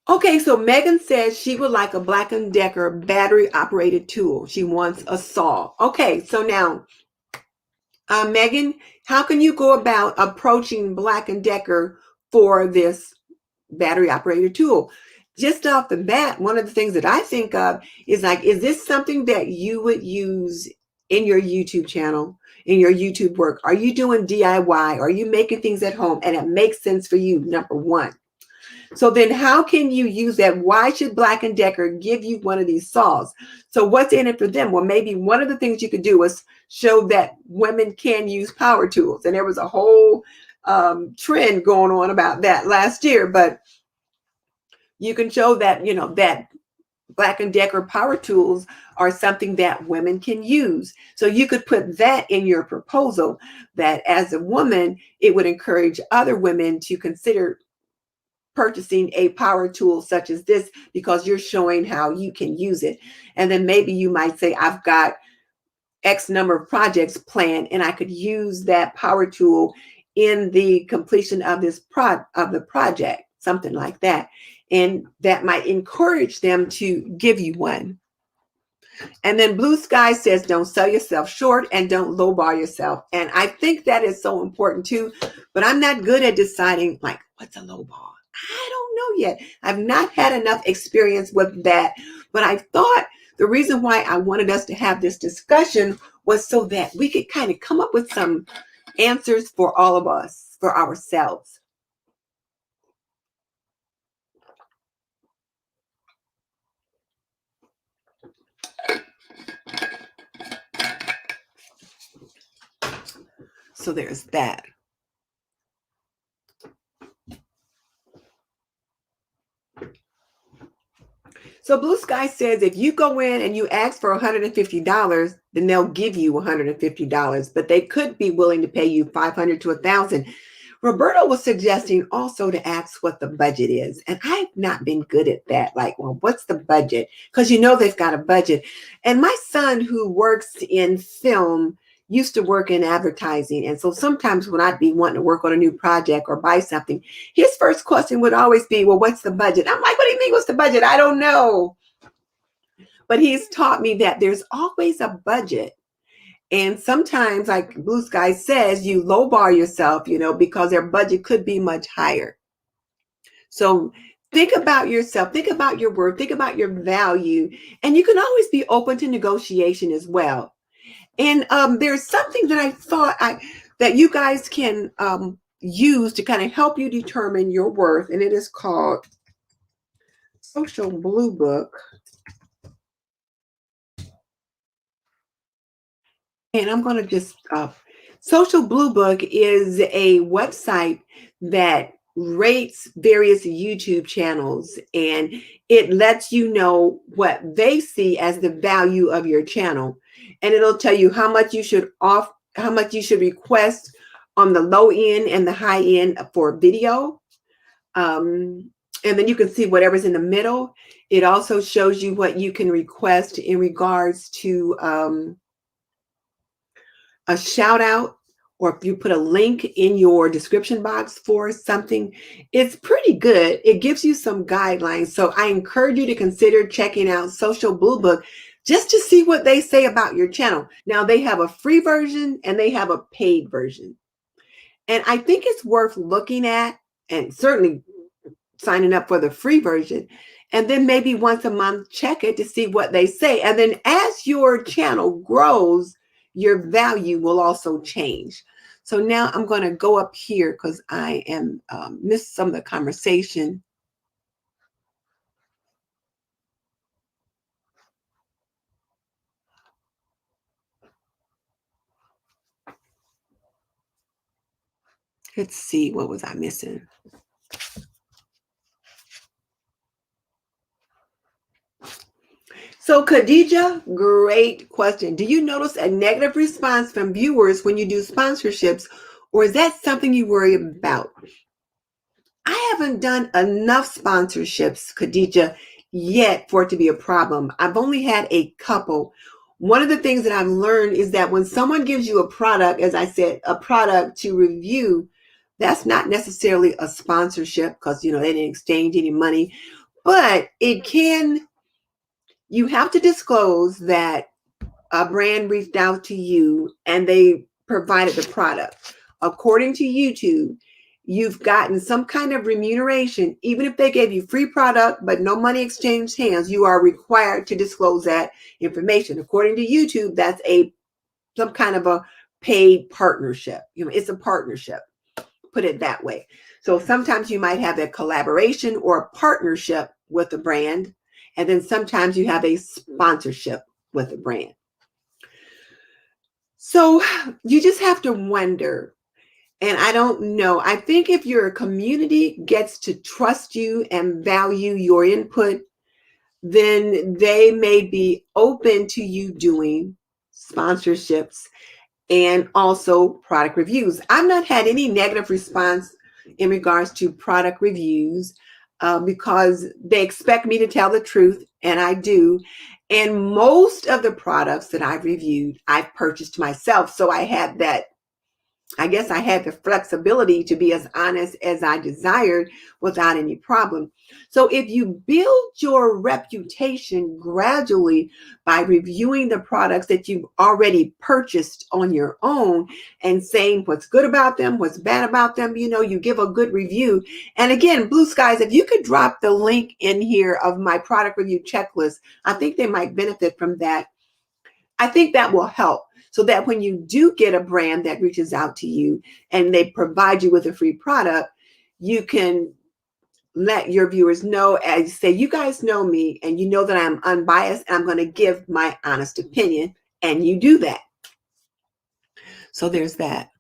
Okay, so Megan says she would like a Black & Decker battery operated tool. She wants a saw. Okay, so now, Megan, how can you go about approaching Black & Decker for this battery operated tool? Just off the bat, one of the things that I think of is like, is this something that you would use in your YouTube channel, in your YouTube work? Are you doing DIY? Are you making things at home and it makes sense for you, number one? So then how can you use that? Why should Black & Decker give you one of these saws? So what's in it for them? Well, maybe one of the things you could do is show that women can use power tools. And there was a whole trend going on about that last year, but you can show that, that Black & Decker power tools are something that women can use. So you could put that in your proposal, that as a woman, it would encourage other women to consider purchasing a power tool such as this, because you're showing how you can use it. And then maybe you might say, I've got X number of projects planned, and I could use that power tool in the completion of the project, something like that. And that might encourage them to give you one. And then Blue Sky says, don't sell yourself short and don't lowball yourself. And I think that is so important too, but I'm not good at deciding like, what's a lowball? I don't know yet. I've not had enough experience with that, but I thought the reason why I wanted us to have this discussion was so that we could kind of come up with some answers for all of us, for ourselves. So there's that. So Blue Sky says if you go in and you ask for $150, then they'll give you $150, but they could be willing to pay you $500 to $1,000. Roberto was suggesting also to ask what the budget is. And I've not been good at that. Like, well, what's the budget? Because you know they've got a budget. And my son, who works in film, used to work in advertising. And so sometimes when I'd be wanting to work on a new project or buy something, his first question would always be, well, what's the budget? I'm like, what do you mean, what's the budget? I don't know. But he's taught me that there's always a budget. And sometimes, like Blue Sky says, you lowball yourself, because their budget could be much higher. So think about yourself, think about your worth, think about your value, and you can always be open to negotiation as well. And there's something that I thought that you guys can use to kind of help you determine your worth, and it is called Social Blue Book. And I'm going to just, Social Blue Book is a website that rates various YouTube channels, and it lets you know what they see as the value of your channel. And it'll tell you how much you should request on the low end and the high end for video. And then you can see whatever's in the middle. It also shows you what you can request in regards to a shout out, or if you put a link in your description box for something. It's pretty good. It gives you some guidelines. So I encourage you to consider checking out Social Blue Book just to see what they say about your channel. Now, they have a free version and they have a paid version. And I think it's worth looking at, and certainly signing up for the free version. And then maybe once a month, check it to see what they say. And then as your channel grows, your value will also change. So now I'm going to go up here because I am missed some of the conversation. Let's see, what was I missing? So Khadija, great question. Do you notice a negative response from viewers when you do sponsorships, or is that something you worry about? I haven't done enough sponsorships, Khadija, yet for it to be a problem. I've only had a couple. One of the things that I've learned is that when someone gives you a product, as I said, a product to review, that's not necessarily a sponsorship because, they didn't exchange any money, but you have to disclose that a brand reached out to you and they provided the product. According to YouTube, you've gotten some kind of remuneration. Even if they gave you free product, but no money exchanged hands, you are required to disclose that information. According to YouTube, that's some kind of a paid partnership. It's a partnership, put it that way. So sometimes you might have a collaboration or a partnership with a brand, and then sometimes you have a sponsorship with a brand. So you just have to wonder. And I don't know. I think if your community gets to trust you and value your input, then they may be open to you doing sponsorships and also product reviews. I've not had any negative response in regards to product reviews because they expect me to tell the truth, and I do. And most of the products that I've reviewed, I've purchased myself. So I had that, I guess I had the flexibility to be as honest as I desired without any problem. So if you build your reputation gradually by reviewing the products that you've already purchased on your own and saying what's good about them, what's bad about them, you give a good review. And again, Blue Skies, if you could drop the link in here of my product review checklist, I think they might benefit from that. I think that will help, so that when you do get a brand that reaches out to you and they provide you with a free product, you can let your viewers know, as say, you guys know me and you know that I'm unbiased and I'm going to give my honest opinion, and you do that. So there's that.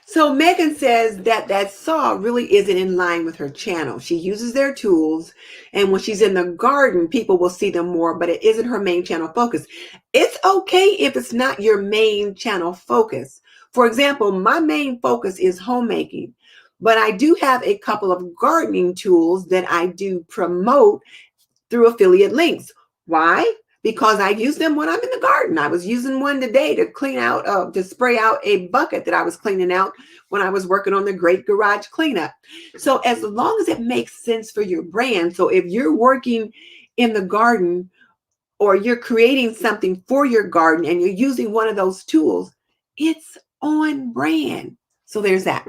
So Megan says that saw really isn't in line with her channel. She uses their tools, and when she's in the garden, people will see them more, but it isn't her main channel focus. It's okay if it's not your main channel focus. For example, my main focus is homemaking, but I do have a couple of gardening tools that I do promote through affiliate links. Why? Because I use them when I'm in the garden. I was using one today to clean out, to spray out a bucket that I was cleaning out when I was working on the Great Garage Cleanup. So as long as it makes sense for your brand, so if you're working in the garden or you're creating something for your garden and you're using one of those tools, it's on brand. So there's that.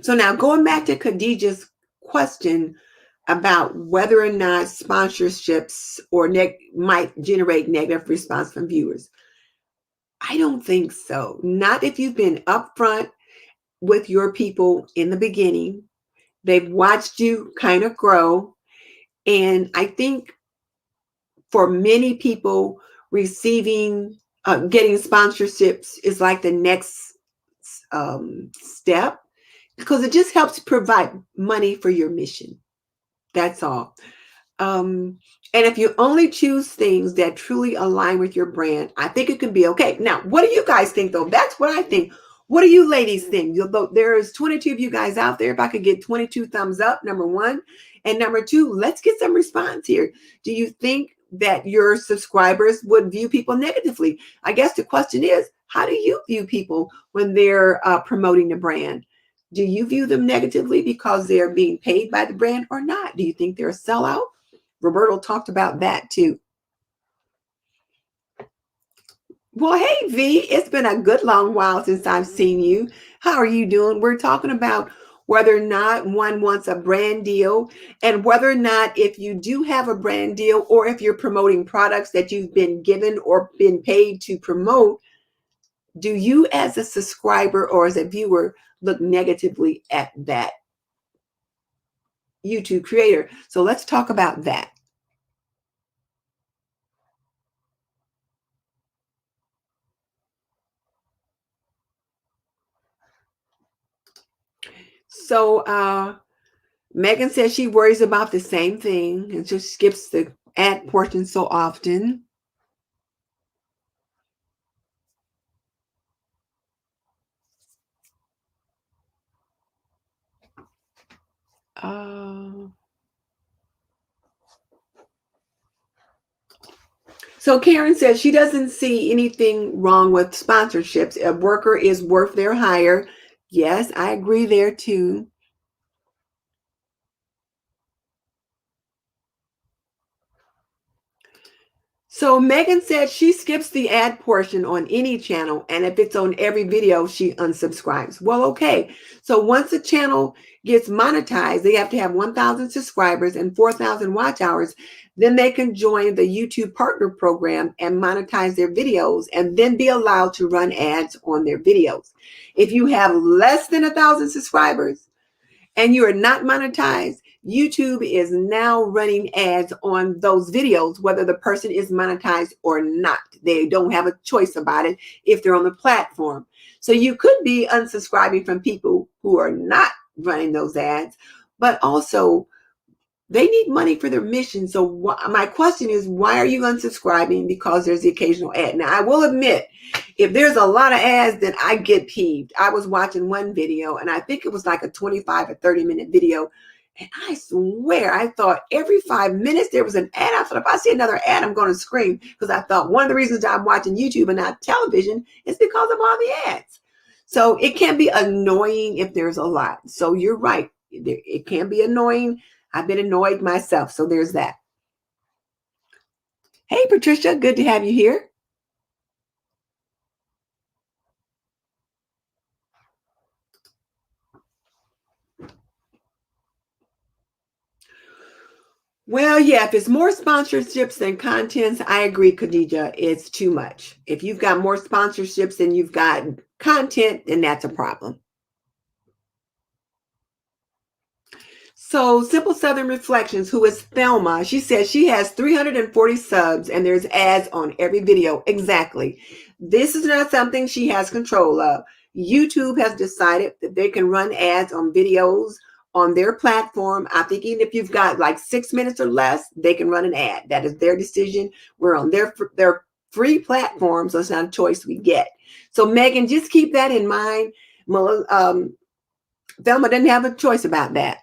So now going back to Khadijah's question about whether or not sponsorships or might generate negative response from viewers. I don't think so. Not if you've been upfront with your people in the beginning. They've watched you kind of grow. And I think for many people, getting sponsorships is like the next step, because it just helps provide money for your mission. That's all. And if you only choose things that truly align with your brand, I think it can be okay. Now, what do you guys think, though? That's what I think. What do you ladies think? There's 22 of you guys out there. If I could get 22 thumbs up, number one. And number two, let's get some response here. Do you think that your subscribers would view people negatively? I guess the question is, how do you view people when they're promoting the brand? Do you view them negatively because they're being paid by the brand or not? Do you think they're a sellout? Roberto talked about that too. Well, hey, V, it's been a good long while since I've seen you. How are you doing? We're talking about whether or not one wants a brand deal, and whether or not, if you do have a brand deal, or if you're promoting products that you've been given or been paid to promote, do you as a subscriber or as a viewer look negatively at that YouTube creator? So let's talk about that. So Megan says she worries about the same thing and just skips the ad portion so often. So Karen says she doesn't see anything wrong with sponsorships. A worker is worth their hire. Yes, I agree there too. So Megan said she skips the ad portion on any channel, and if it's on every video, she unsubscribes. Well, okay. So once a channel gets monetized, they have to have 1,000 subscribers and 4,000 watch hours. Then they can join the YouTube Partner Program and monetize their videos, and then be allowed to run ads on their videos. If you have less than 1,000 subscribers and you are not monetized, YouTube is now running ads on those videos, whether the person is monetized or not. They don't have a choice about it if they're on the platform. So you could be unsubscribing from people who are not running those ads, but also they need money for their mission. So my question is, why are you unsubscribing? Because there's the occasional ad. Now, I will admit, If there's a lot of ads, then I get peeved. I was watching one video, and I think it was like a 25 or 30-minute video. And I swear, I thought every 5 minutes there was an ad. I thought if I see another ad, I'm going to scream, because I thought one of the reasons I'm watching YouTube and not television is because of all the ads. So it can be annoying if there's a lot. So you're right. It can be annoying. I've been annoyed myself. So there's that. Hey, Patricia, good to have you here. Well, yeah, if it's more sponsorships than contents, I agree, Khadija, it's too much. If you've got more sponsorships than you've got content, then that's a problem. So Simple Southern Reflections, who is Thelma, she says she has 340 subs and there's ads on every video. Exactly. This is not something she has control of. YouTube has decided that they can run ads on videos on their platform. I think even if you've got like 6 minutes or less, they can run an ad. That is their decision. We're on their free platform, so it's not a choice we get. So Megan, just keep that in mind. Thelma doesn't have a choice about that.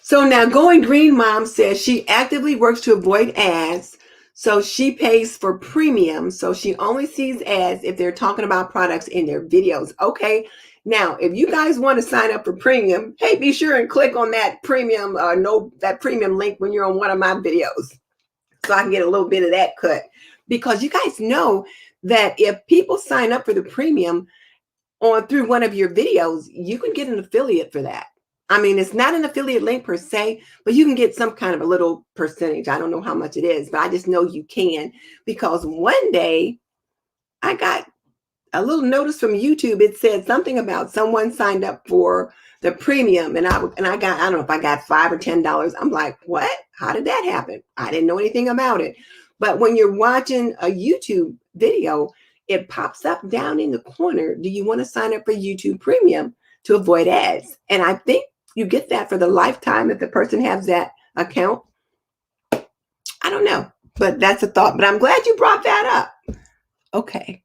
So now Going Green Mom says she actively works to avoid ads. So she pays for premium. So she only sees ads if they're talking about products in their videos. Okay. Now, if you guys want to sign up for premium, hey, be sure and click on that premium, that premium link when you're on one of my videos, so I can get a little bit of that cut. Because you guys know that if people sign up for the premium through one of your videos, you can get an affiliate for that. I mean, it's not an affiliate link per se, but you can get some kind of a little percentage. I don't know how much it is, but I just know you can, because one day I got a little notice from YouTube. It said something about someone signed up for the premium, and I got, I don't know if I got $5 or $10. I'm like, what? How did that happen? I didn't know anything about it. But when you're watching a YouTube video, it pops up down in the corner. Do you want to sign up for YouTube Premium to avoid ads? And I think you get that for the lifetime if the person has that account. I don't know, but that's a thought. But I'm glad you brought that up. Okay.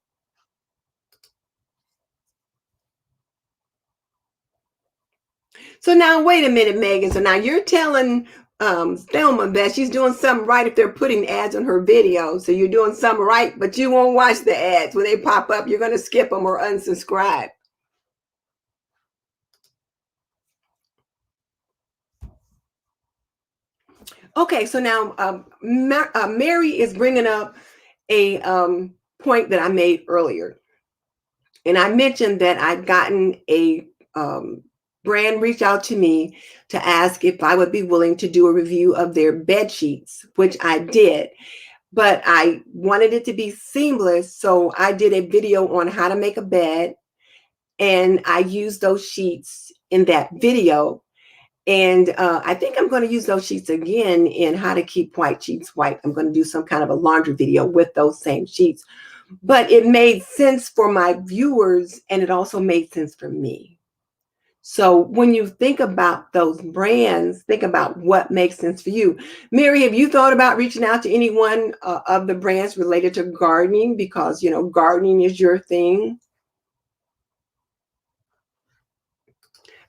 So now, wait a minute, Megan. So now you're telling Thelma that she's doing something right if they're putting ads on her video. So you're doing something right, but you won't watch the ads. When they pop up, you're going to skip them or unsubscribe. Okay, so now Mary is bringing up a point that I made earlier. And I mentioned that I'd gotten a brand reach out to me to ask if I would be willing to do a review of their bed sheets, which I did. But I wanted it to be seamless. So I did a video on how to make a bed. And I used those sheets in that video. And I think I'm going to use those sheets again in how to keep white sheets white. I'm going to do some kind of a laundry video with those same sheets. But it made sense for my viewers, and it also made sense for me. So when you think about those brands, think about what makes sense for you. Mary, have you thought about reaching out to any one of the brands related to gardening? Because, gardening is your thing.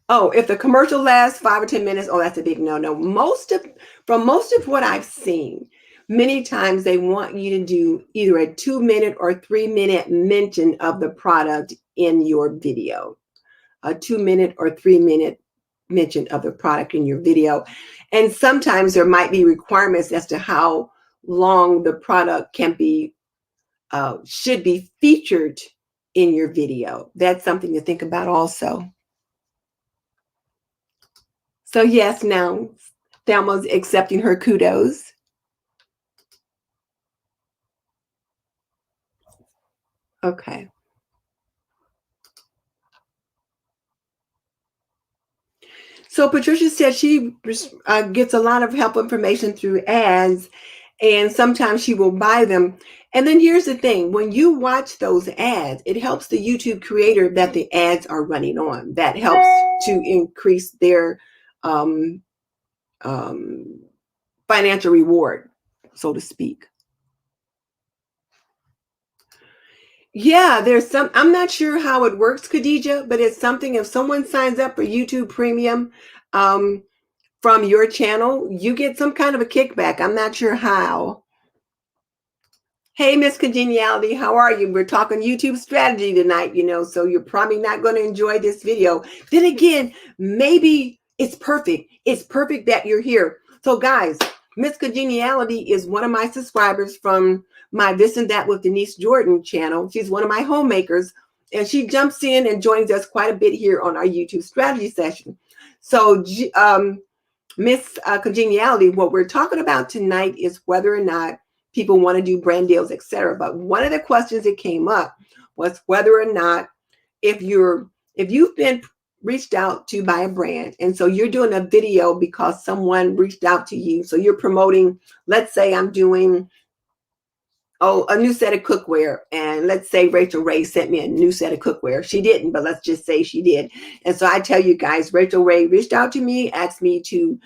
Oh, if the commercial lasts 5 or 10 minutes, oh, that's a big no-no. From most of what I've seen, many times they want you to do either a 2-minute or 3-minute mention of the product in your video. A 2-minute or 3-minute mention of the product in your video. And sometimes there might be requirements as to how long the product should be featured in your video. That's something to think about also. So yes, now Thelma's accepting her kudos. Okay. So Patricia said she gets a lot of help information through ads, and sometimes she will buy them. And then here's the thing: when you watch those ads, it helps the YouTube creator that the ads are running on. That helps to increase their financial reward, so to speak. Yeah, there's some, I'm not sure how it works, Khadija, but it's something if someone signs up for YouTube Premium um, from your channel, you get some kind of a kickback. I'm not sure how. Hey, Miss Congeniality, how are you? We're talking YouTube strategy tonight, so you're probably not going to enjoy this video. Then again, maybe it's perfect. It's perfect that you're here. So guys, Miss Congeniality is one of my subscribers from my This and That with Denise Jordan channel. She's one of my homemakers, and she jumps in and joins us quite a bit here on our YouTube strategy session. So Miss Congeniality, what we're talking about tonight is whether or not people want to do brand deals, etc. But one of the questions that came up was whether or not if you've been reached out to by a brand, and so you're doing a video because someone reached out to you. So you're promoting, let's say I'm doing a new set of cookware, and let's say Rachel Ray sent me a new set of cookware. She didn't, but let's just say she did. And so I tell you guys, Rachel Ray reached out to me, asked me to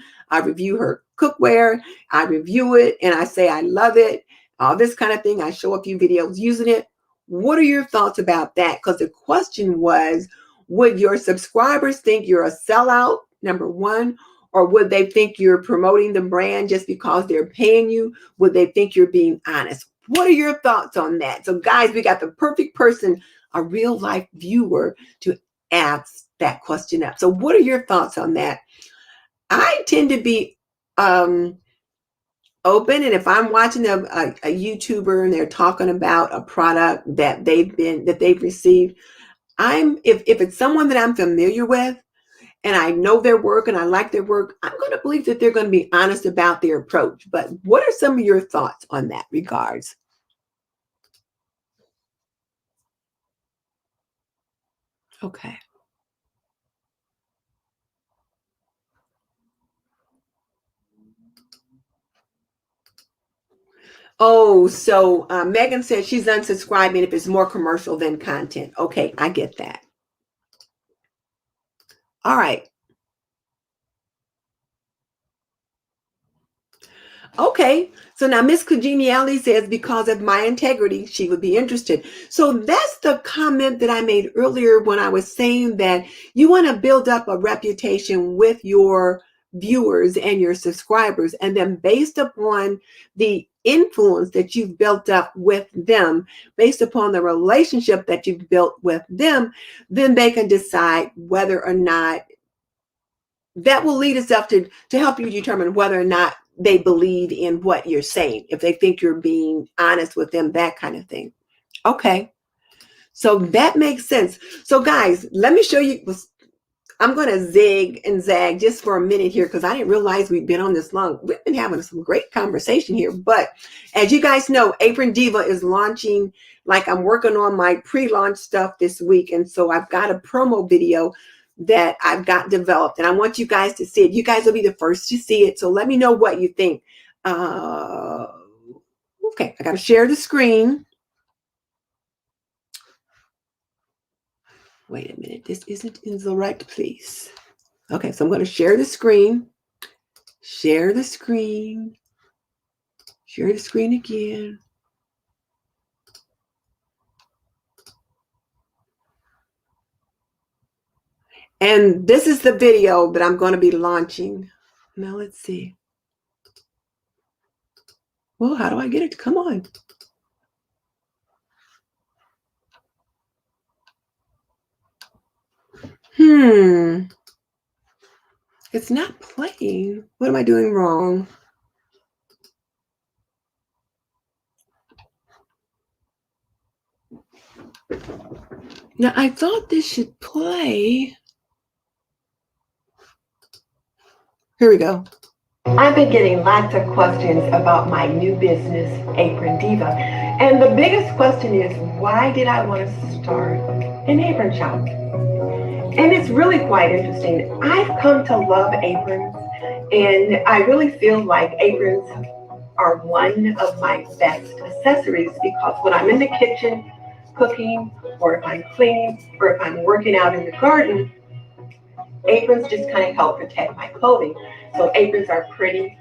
review her cookware. I review it and I say I love it, all this kind of thing. I show a few videos using it. What are your thoughts about that? Because the question was, would your subscribers think you're a sellout, number one, or would they think you're promoting the brand just because they're paying you? Would they think you're being honest? What are your thoughts on that? So guys, we got the perfect person, a real life viewer, to ask that question up. So what are your thoughts on that? I tend to be open, and if I'm watching a YouTuber and they're talking about a product that they've received, if it's someone that I'm familiar with and I know their work and I like their work, I'm going to believe that they're going to be honest about their approach. But what are some of your thoughts on that regards? Okay. Oh, so Megan said she's unsubscribing if it's more commercial than content. Okay, I get that. All right. Okay, so now Miss Congeniality says because of my integrity, she would be interested. So that's the comment that I made earlier when I was saying that you want to build up a reputation with your viewers and your subscribers, and then based upon the influence that you've built up with them, based upon the relationship that you've built with them, then they can decide whether or not that will lead us up to help you determine whether or not they believe in what you're saying, if they think you're being honest with them, that kind of thing. Okay, so that makes sense. So guys, let me show you. I'm going to zig and zag just for a minute here because I didn't realize we've been on this long. We've been having some great conversation here. But as you guys know, Apron Diva is launching, like I'm working on my pre-launch stuff this week. And so I've got a promo video that I've got developed. And I want you guys to see it. You guys will be the first to see it. So let me know what you think. Okay, I got to share the screen. Wait a minute. This isn't in the right place. Okay, so I'm going to share the screen. Share the screen. Share the screen again. And this is the video that I'm going to be launching. Now let's see. Well, how do I get it to come on? It's not playing. What am I doing wrong? Now, I thought this should play. Here we go. I've been getting lots of questions about my new business, Apron Diva. And the biggest question is, why did I want to start an apron shop? And it's really quite interesting. I've come to love aprons, and I really feel like aprons are one of my best accessories because when I'm in the kitchen cooking, or if I'm cleaning, or if I'm working out in the garden, aprons just kind of help protect my clothing. So aprons are pretty,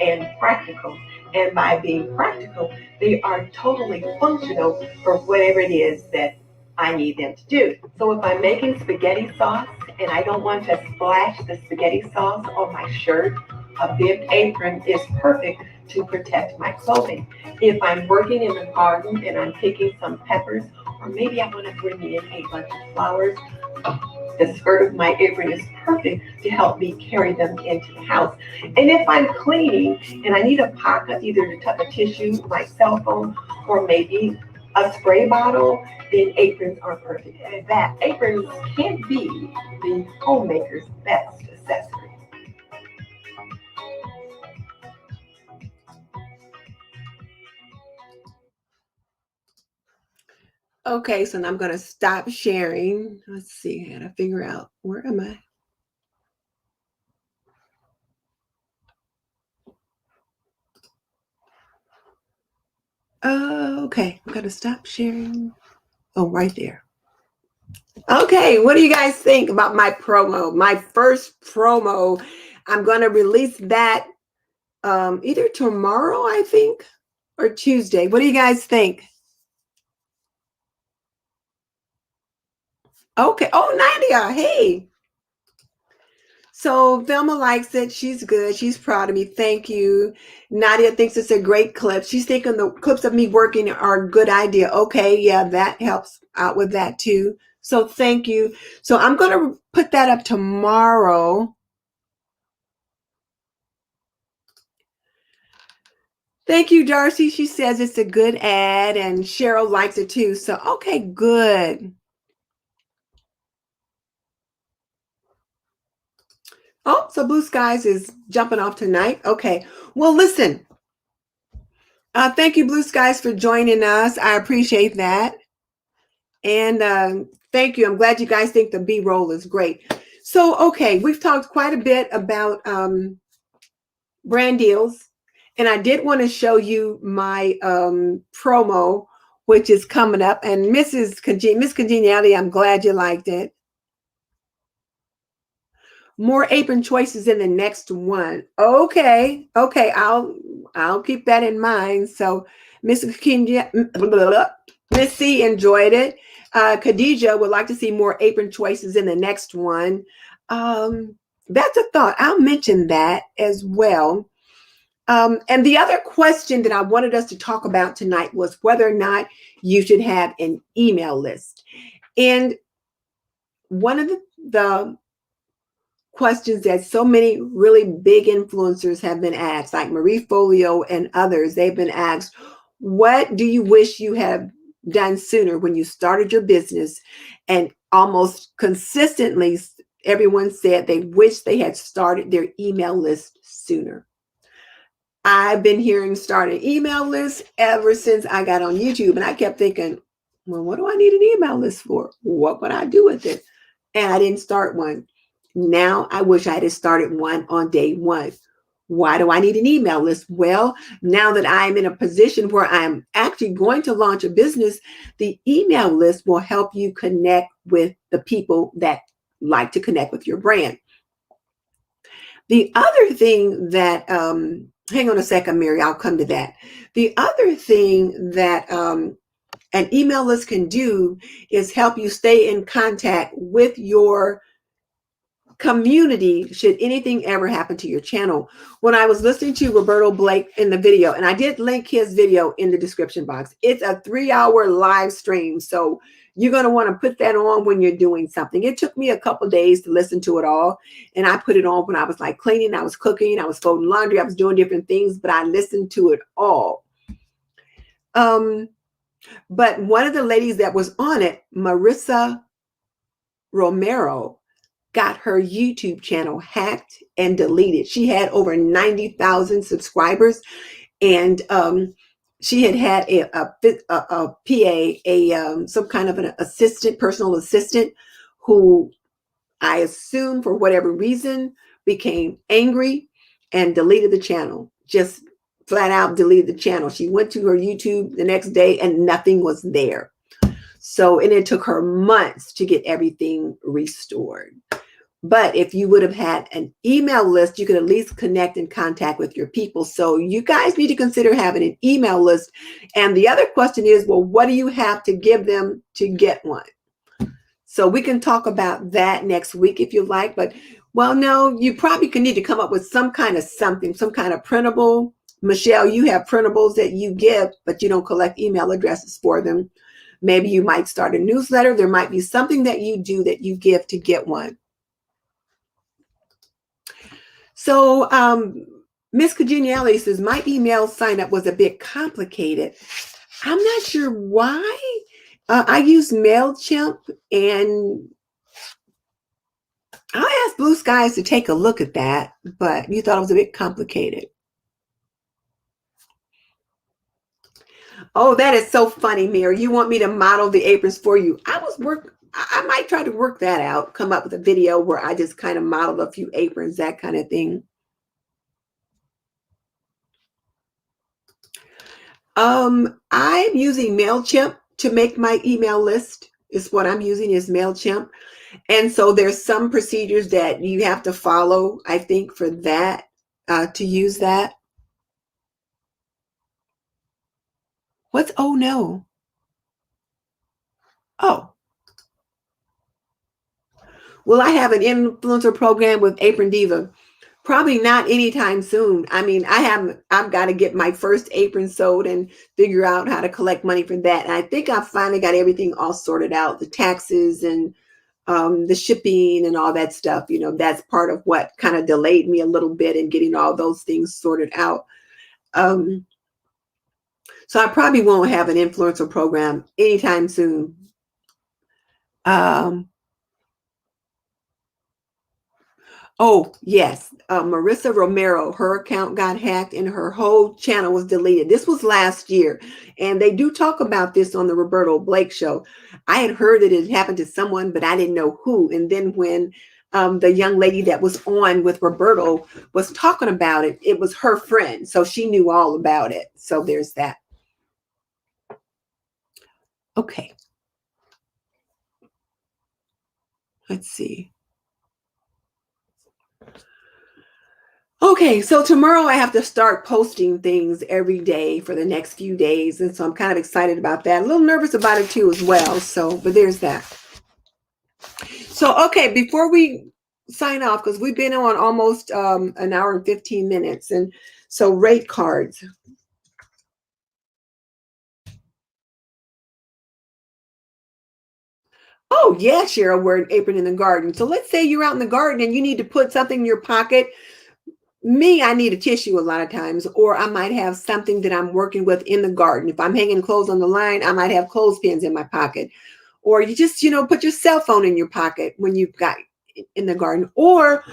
and practical. And by being practical, they are totally functional for whatever it is that I need them to do. So if I'm making spaghetti sauce and I don't want to splash the spaghetti sauce on my shirt, a bib apron is perfect to protect my clothing. If I'm working in the garden and I'm picking some peppers, or maybe I want to bring in a bunch of flowers, the skirt of my apron is perfect to help me carry them into the house. And if I'm cleaning and I need a pocket, either to tuck a tissue, my cell phone, or maybe a spray bottle, then aprons are perfect. And that aprons can be the homemaker's best accessory. Okay, so now I'm going to stop sharing. Let's see, I got to figure out, where am I? Okay, I'm going to stop sharing. Oh, right there. Okay, what do you guys think about my promo? My first promo. I'm going to release that either tomorrow, I think, or Tuesday. What do you guys think? Okay. Oh, Nadia, hey. So Velma likes it. She's good. She's proud of me. Thank you. Nadia thinks it's a great clip. She's thinking the clips of me working are a good idea. Okay, yeah, that helps out with that too. So thank you. So I'm going to put that up tomorrow. Thank you, Darcy. She says it's a good ad, and Cheryl likes it too. So, okay, good. Oh, so Blue Skies is jumping off tonight. Okay. Well, listen. Thank you, Blue Skies, for joining us. I appreciate that. And thank you. I'm glad you guys think the B-roll is great. So, okay, we've talked quite a bit about brand deals. And I did want to show you my promo, which is coming up. And Miss Congeniality, I'm glad you liked it. More apron choices in the next one. Okay, I'll keep that in mind. So Miss Missy enjoyed it. Khadija would like to see more apron choices in the next one. That's a thought. I'll mention that as well. And the other question that I wanted us to talk about tonight was whether or not you should have an email list. And one of the questions that so many really big influencers have been asked, like Marie Folio and others, they've been asked, what do you wish you had done sooner when you started your business? And almost consistently, everyone said they wish they had started their email list sooner. I've been hearing start an email list ever since I got on YouTube. And I kept thinking, well, what do I need an email list for? What would I do with it? And I didn't start one. Now I wish I had started one on day one. Why do I need an email list? Well, now that I'm in a position where I'm actually going to launch a business, the email list will help you connect with the people that like to connect with your brand. The other thing that, hang on a second, Mary, I'll come to that. The other thing that an email list can do is help you stay in contact with your community should anything ever happen to your channel. When I was listening to Roberto Blake in the video, and I did link his video in the description box, it's a 3-hour live stream. So you're going to want to put that on when you're doing something. It took me a couple days to listen to it all. And I put it on when I was like cleaning, I was cooking, I was folding laundry, I was doing different things, but I listened to it all. But one of the ladies that was on it, Marissa Romero, got her YouTube channel hacked and deleted. She had over 90,000 subscribers, and she had a PA, some kind of an assistant, personal assistant, who I assume for whatever reason became angry and deleted the channel. Just flat out deleted the channel. She went to her YouTube the next day and nothing was there. So, and it took her months to get everything restored. But if you would have had an email list, you could at least connect and contact with your people. So you guys need to consider having an email list. And the other question is, well, what do you have to give them to get one? So we can talk about that next week if you like. But, well, no, you probably could need to come up with some kind of something, some kind of printable. Michelle, you have printables that you give, but you don't collect email addresses for them. Maybe you might start a newsletter. There might be something that you do that you give to get one. So Miss Congeniality says, my email sign up was a bit complicated. I'm not sure why. I use MailChimp, and I'll ask Blue Skies to take a look at that, but you thought it was a bit complicated. Oh, that is so funny, Mary. You want me to model the aprons for you? I might try to work that out, come up with a video where I just kind of modeled a few aprons, that kind of thing. I'm using MailChimp to make my email list, is what I'm using, is MailChimp. And so there's some procedures that you have to follow, I think, for that, to use that. What's, oh no. Oh, will I have an influencer program with Apron Diva? Probably not anytime soon. I mean, I've got to get my first apron sewed and figure out how to collect money for that. And I think I've finally got everything all sorted out, the taxes and the shipping and all that stuff. You know, that's part of what kind of delayed me a little bit in getting all those things sorted out. So I probably won't have an influencer program anytime soon. Oh, yes. Marissa Romero, her account got hacked and her whole channel was deleted. This was last year. And they do talk about this on the Roberto Blake show. I had heard that it happened to someone, but I didn't know who. And then when the young lady that was on with Roberto was talking about it, it was her friend. So she knew all about it. So there's that. Okay. Let's see. Okay, so tomorrow I have to start posting things every day for the next few days. And so I'm kind of excited about that. A little nervous about it too as well. So, but there's that. So, okay, before we sign off, because we've been on almost an hour and 15 minutes. And so rate cards. Oh, yeah, Cheryl, wear an apron in the garden. So let's say you're out in the garden and you need to put something in your pocket. Me, I need a tissue a lot of times, or I might have something that I'm working with in the garden. If I'm hanging clothes on the line, I might have clothespins in my pocket. Or you just, put your cell phone in your pocket when you've got in the garden. Or,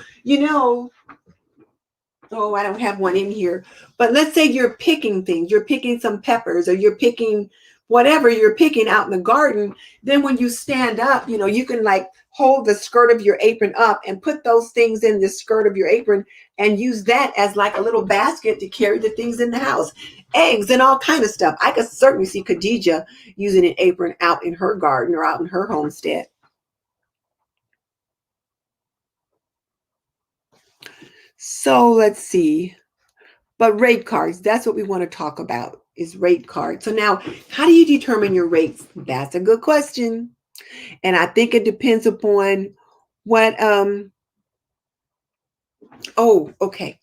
oh, I don't have one in here. But let's say you're picking things. You're picking some peppers, or you're picking whatever you're picking out in the garden. Then when you stand up, you can like hold the skirt of your apron up and put those things in the skirt of your apron and use that as like a little basket to carry the things in the house. Eggs and all kind of stuff. I could certainly see Khadijah using an apron out in her garden or out in her homestead. So let's see. But rate cards, that's what we want to talk about, is rate cards. So now, how do you determine your rates? That's a good question. And I think it depends upon what, oh, okay.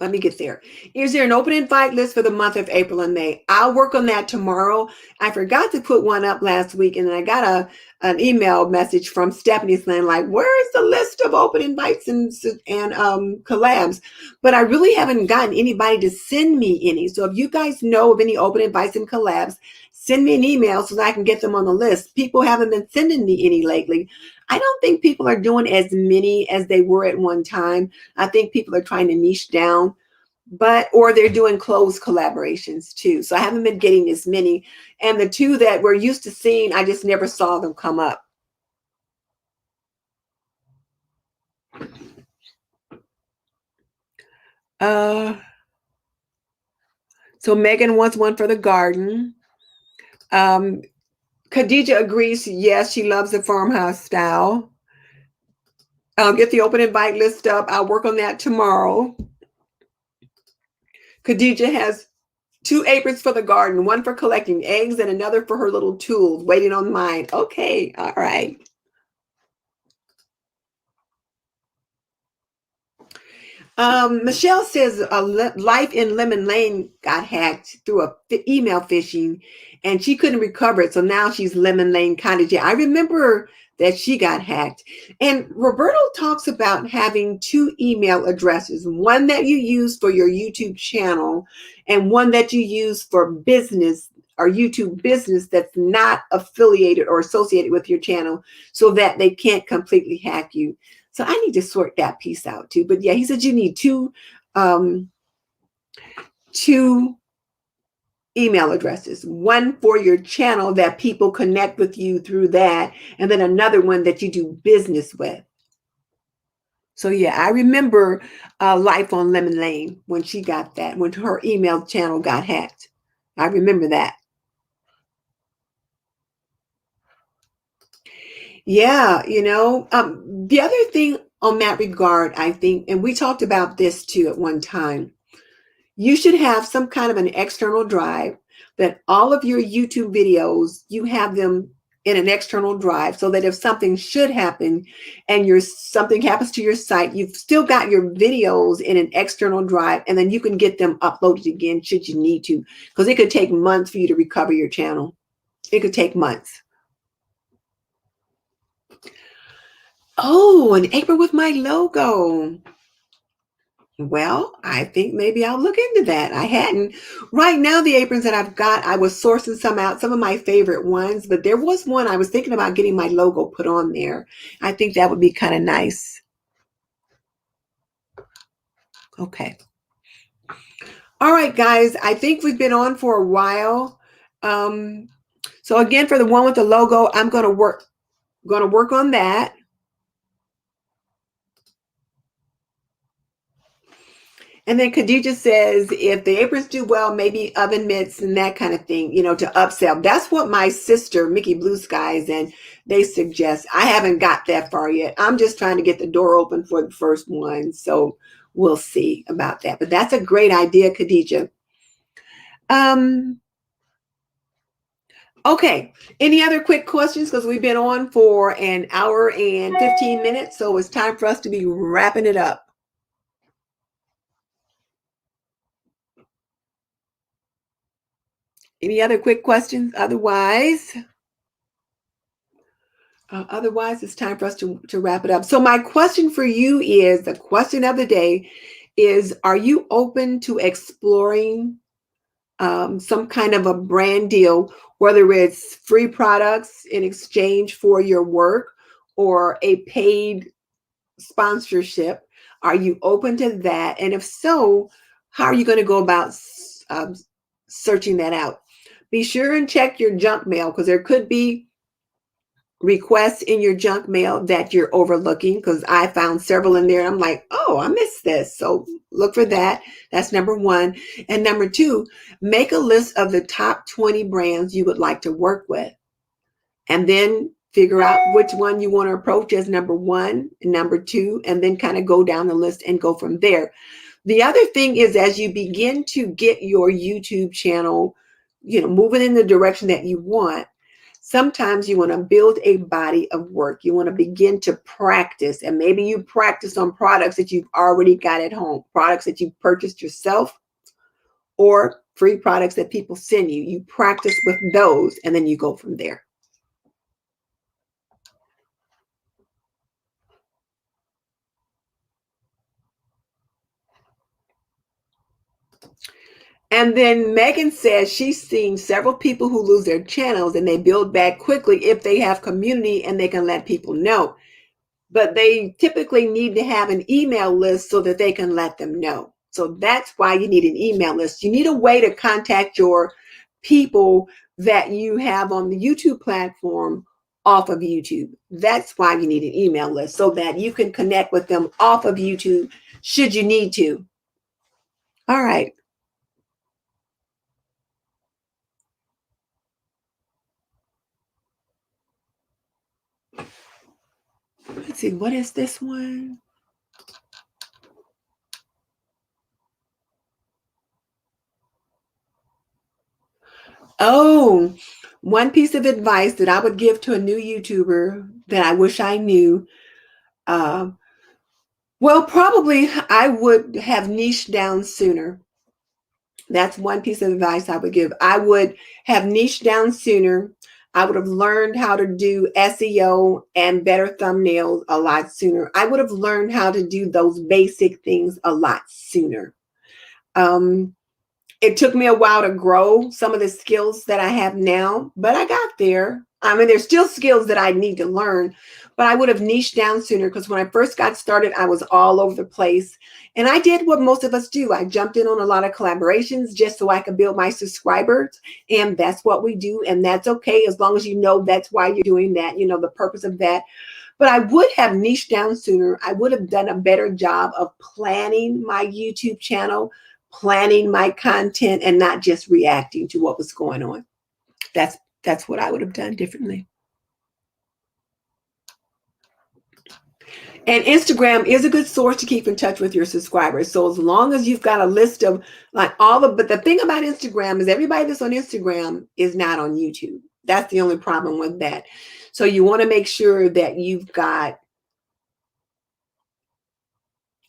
Let me get there. Is there an open invite list for the month of April and May? I'll work on that tomorrow. I forgot to put one up last week, and I got an email message from Stephanie saying, like, where is the list of open invites and collabs? But I really haven't gotten anybody to send me any. So if you guys know of any open invites and collabs, send me an email so that I can get them on the list. People haven't been sending me any lately. I don't think people are doing as many as they were at one time. I think people are trying to niche down, or they're doing closed collaborations too. So I haven't been getting as many. And the two that we're used to seeing, I just never saw them come up. So Megan wants one for the garden. Khadijah agrees. Yes, she loves the farmhouse style. I'll get the open invite list up. I'll work on that tomorrow. Khadija has 2 aprons for the garden, one for collecting eggs and another for her little tools, waiting on mine. Okay, all right. Michelle says life in Lemon Lane got hacked through email phishing and she couldn't recover it. So now she's Lemon Lane Cottage. I remember that she got hacked. And Roberto talks about having 2 email addresses, one that you use for your YouTube channel and one that you use for business or YouTube business that's not affiliated or associated with your channel so that they can't completely hack you. So I need to sort that piece out too. But yeah, he said you need two email addresses, one for your channel that people connect with you through that, and then another one that you do business with. So yeah, I remember Life on Lemon Lane when she got that, when her email channel got hacked. I remember that. Yeah, the other thing on that regard, I think, and we talked about this too at one time, you should have some kind of an external drive that all of your YouTube videos, you have them in an external drive so that if something should happen and something happens to your site, you've still got your videos in an external drive and then you can get them uploaded again should you need to, because it could take months for you to recover your channel. It could take months. Oh, an apron with my logo. Well, I think maybe I'll look into that. I hadn't. Right now, the aprons that I've got, I was sourcing some out, some of my favorite ones, but there was one I was thinking about getting my logo put on there. I think that would be kind of nice. Okay. All right, guys. I think we've been on for a while. So again, for the one with the logo, I'm going to work on that. And then Khadija says, if the aprons do well, maybe oven mitts and that kind of thing, to upsell. That's what my sister, Mickey Blue Skies, and they suggest. I haven't got that far yet. I'm just trying to get the door open for the first one. So we'll see about that. But that's a great idea, Khadija. Okay. Any other quick questions? Because we've been on for an hour and 15 minutes. So it's time for us to be wrapping it up. Any other quick questions? Otherwise, it's time for us to wrap it up. So my question for you is, the question of the day is, are you open to exploring some kind of a brand deal, whether it's free products in exchange for your work or a paid sponsorship? Are you open to that? And if so, how are you going to go about searching that out? Be sure and check your junk mail, because there could be requests in your junk mail that you're overlooking, because I found several in there. I'm like, oh, I missed this. So look for that. That's number one. And number two, make a list of the top 20 brands you would like to work with. And then figure out which one you want to approach as number one and number two, and then kind of go down the list and go from there. The other thing is, as you begin to get your YouTube channel, moving in the direction that you want, sometimes you want to build a body of work. You want to begin to practice, and maybe you practice on products that you've already got at home, products that you've purchased yourself, or free products that people send you. You practice with those, and then you go from there. And then Megan says she's seen several people who lose their channels and they build back quickly if they have community and they can let people know. But they typically need to have an email list so that they can let them know. So that's why you need an email list. You need a way to contact your people that you have on the YouTube platform off of YouTube. That's why you need an email list, so that you can connect with them off of YouTube should you need to. All right. Let's see, what is this one? Oh, one piece of advice that I would give to a new YouTuber that I wish I knew. Uh, well, probably I would have niched down sooner. That's one piece of advice I would give. I would have niched down sooner. I would have learned how to do SEO and better thumbnails a lot sooner. I would have learned how to do those basic things a lot sooner. Um, it took me a while to grow some of the skills that I have now, but I got there. I mean, there's still skills that I need to learn, but I would have niched down sooner because when I first got started, I was all over the place. And I did what most of us do. I jumped in on a lot of collaborations just so I could build my subscribers. And that's what we do. And that's okay as long as you know that's why you're doing that, you know, the purpose of that. But I would have niched down sooner. I would have done a better job of planning my YouTube channel, planning my content, and not just reacting to what was going on. That's what I would have done differently. And Instagram is a good source to keep in touch with your subscribers. So as long as you've got a list of like but the thing about Instagram is everybody that's on Instagram is not on YouTube. That's the only problem with that. So you want to make sure that you've got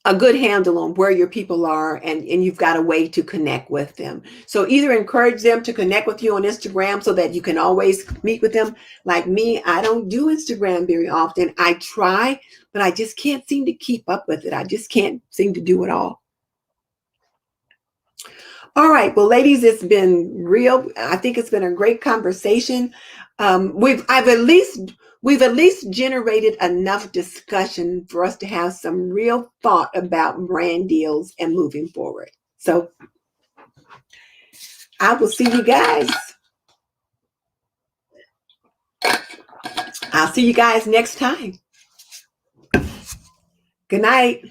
a good handle on where your people are, and you've got a way to connect with them. So either encourage them to connect with you on Instagram so that you can always meet with them. Like me, I don't do Instagram very often. I try, but I just can't seem to keep up with it. I just can't seem to do it all. All right. Well, ladies, it's been real. I think it's been a great conversation. We've at least generated enough discussion for us to have some real thought about brand deals and moving forward. So I will see you guys. I'll see you guys next time. Good night.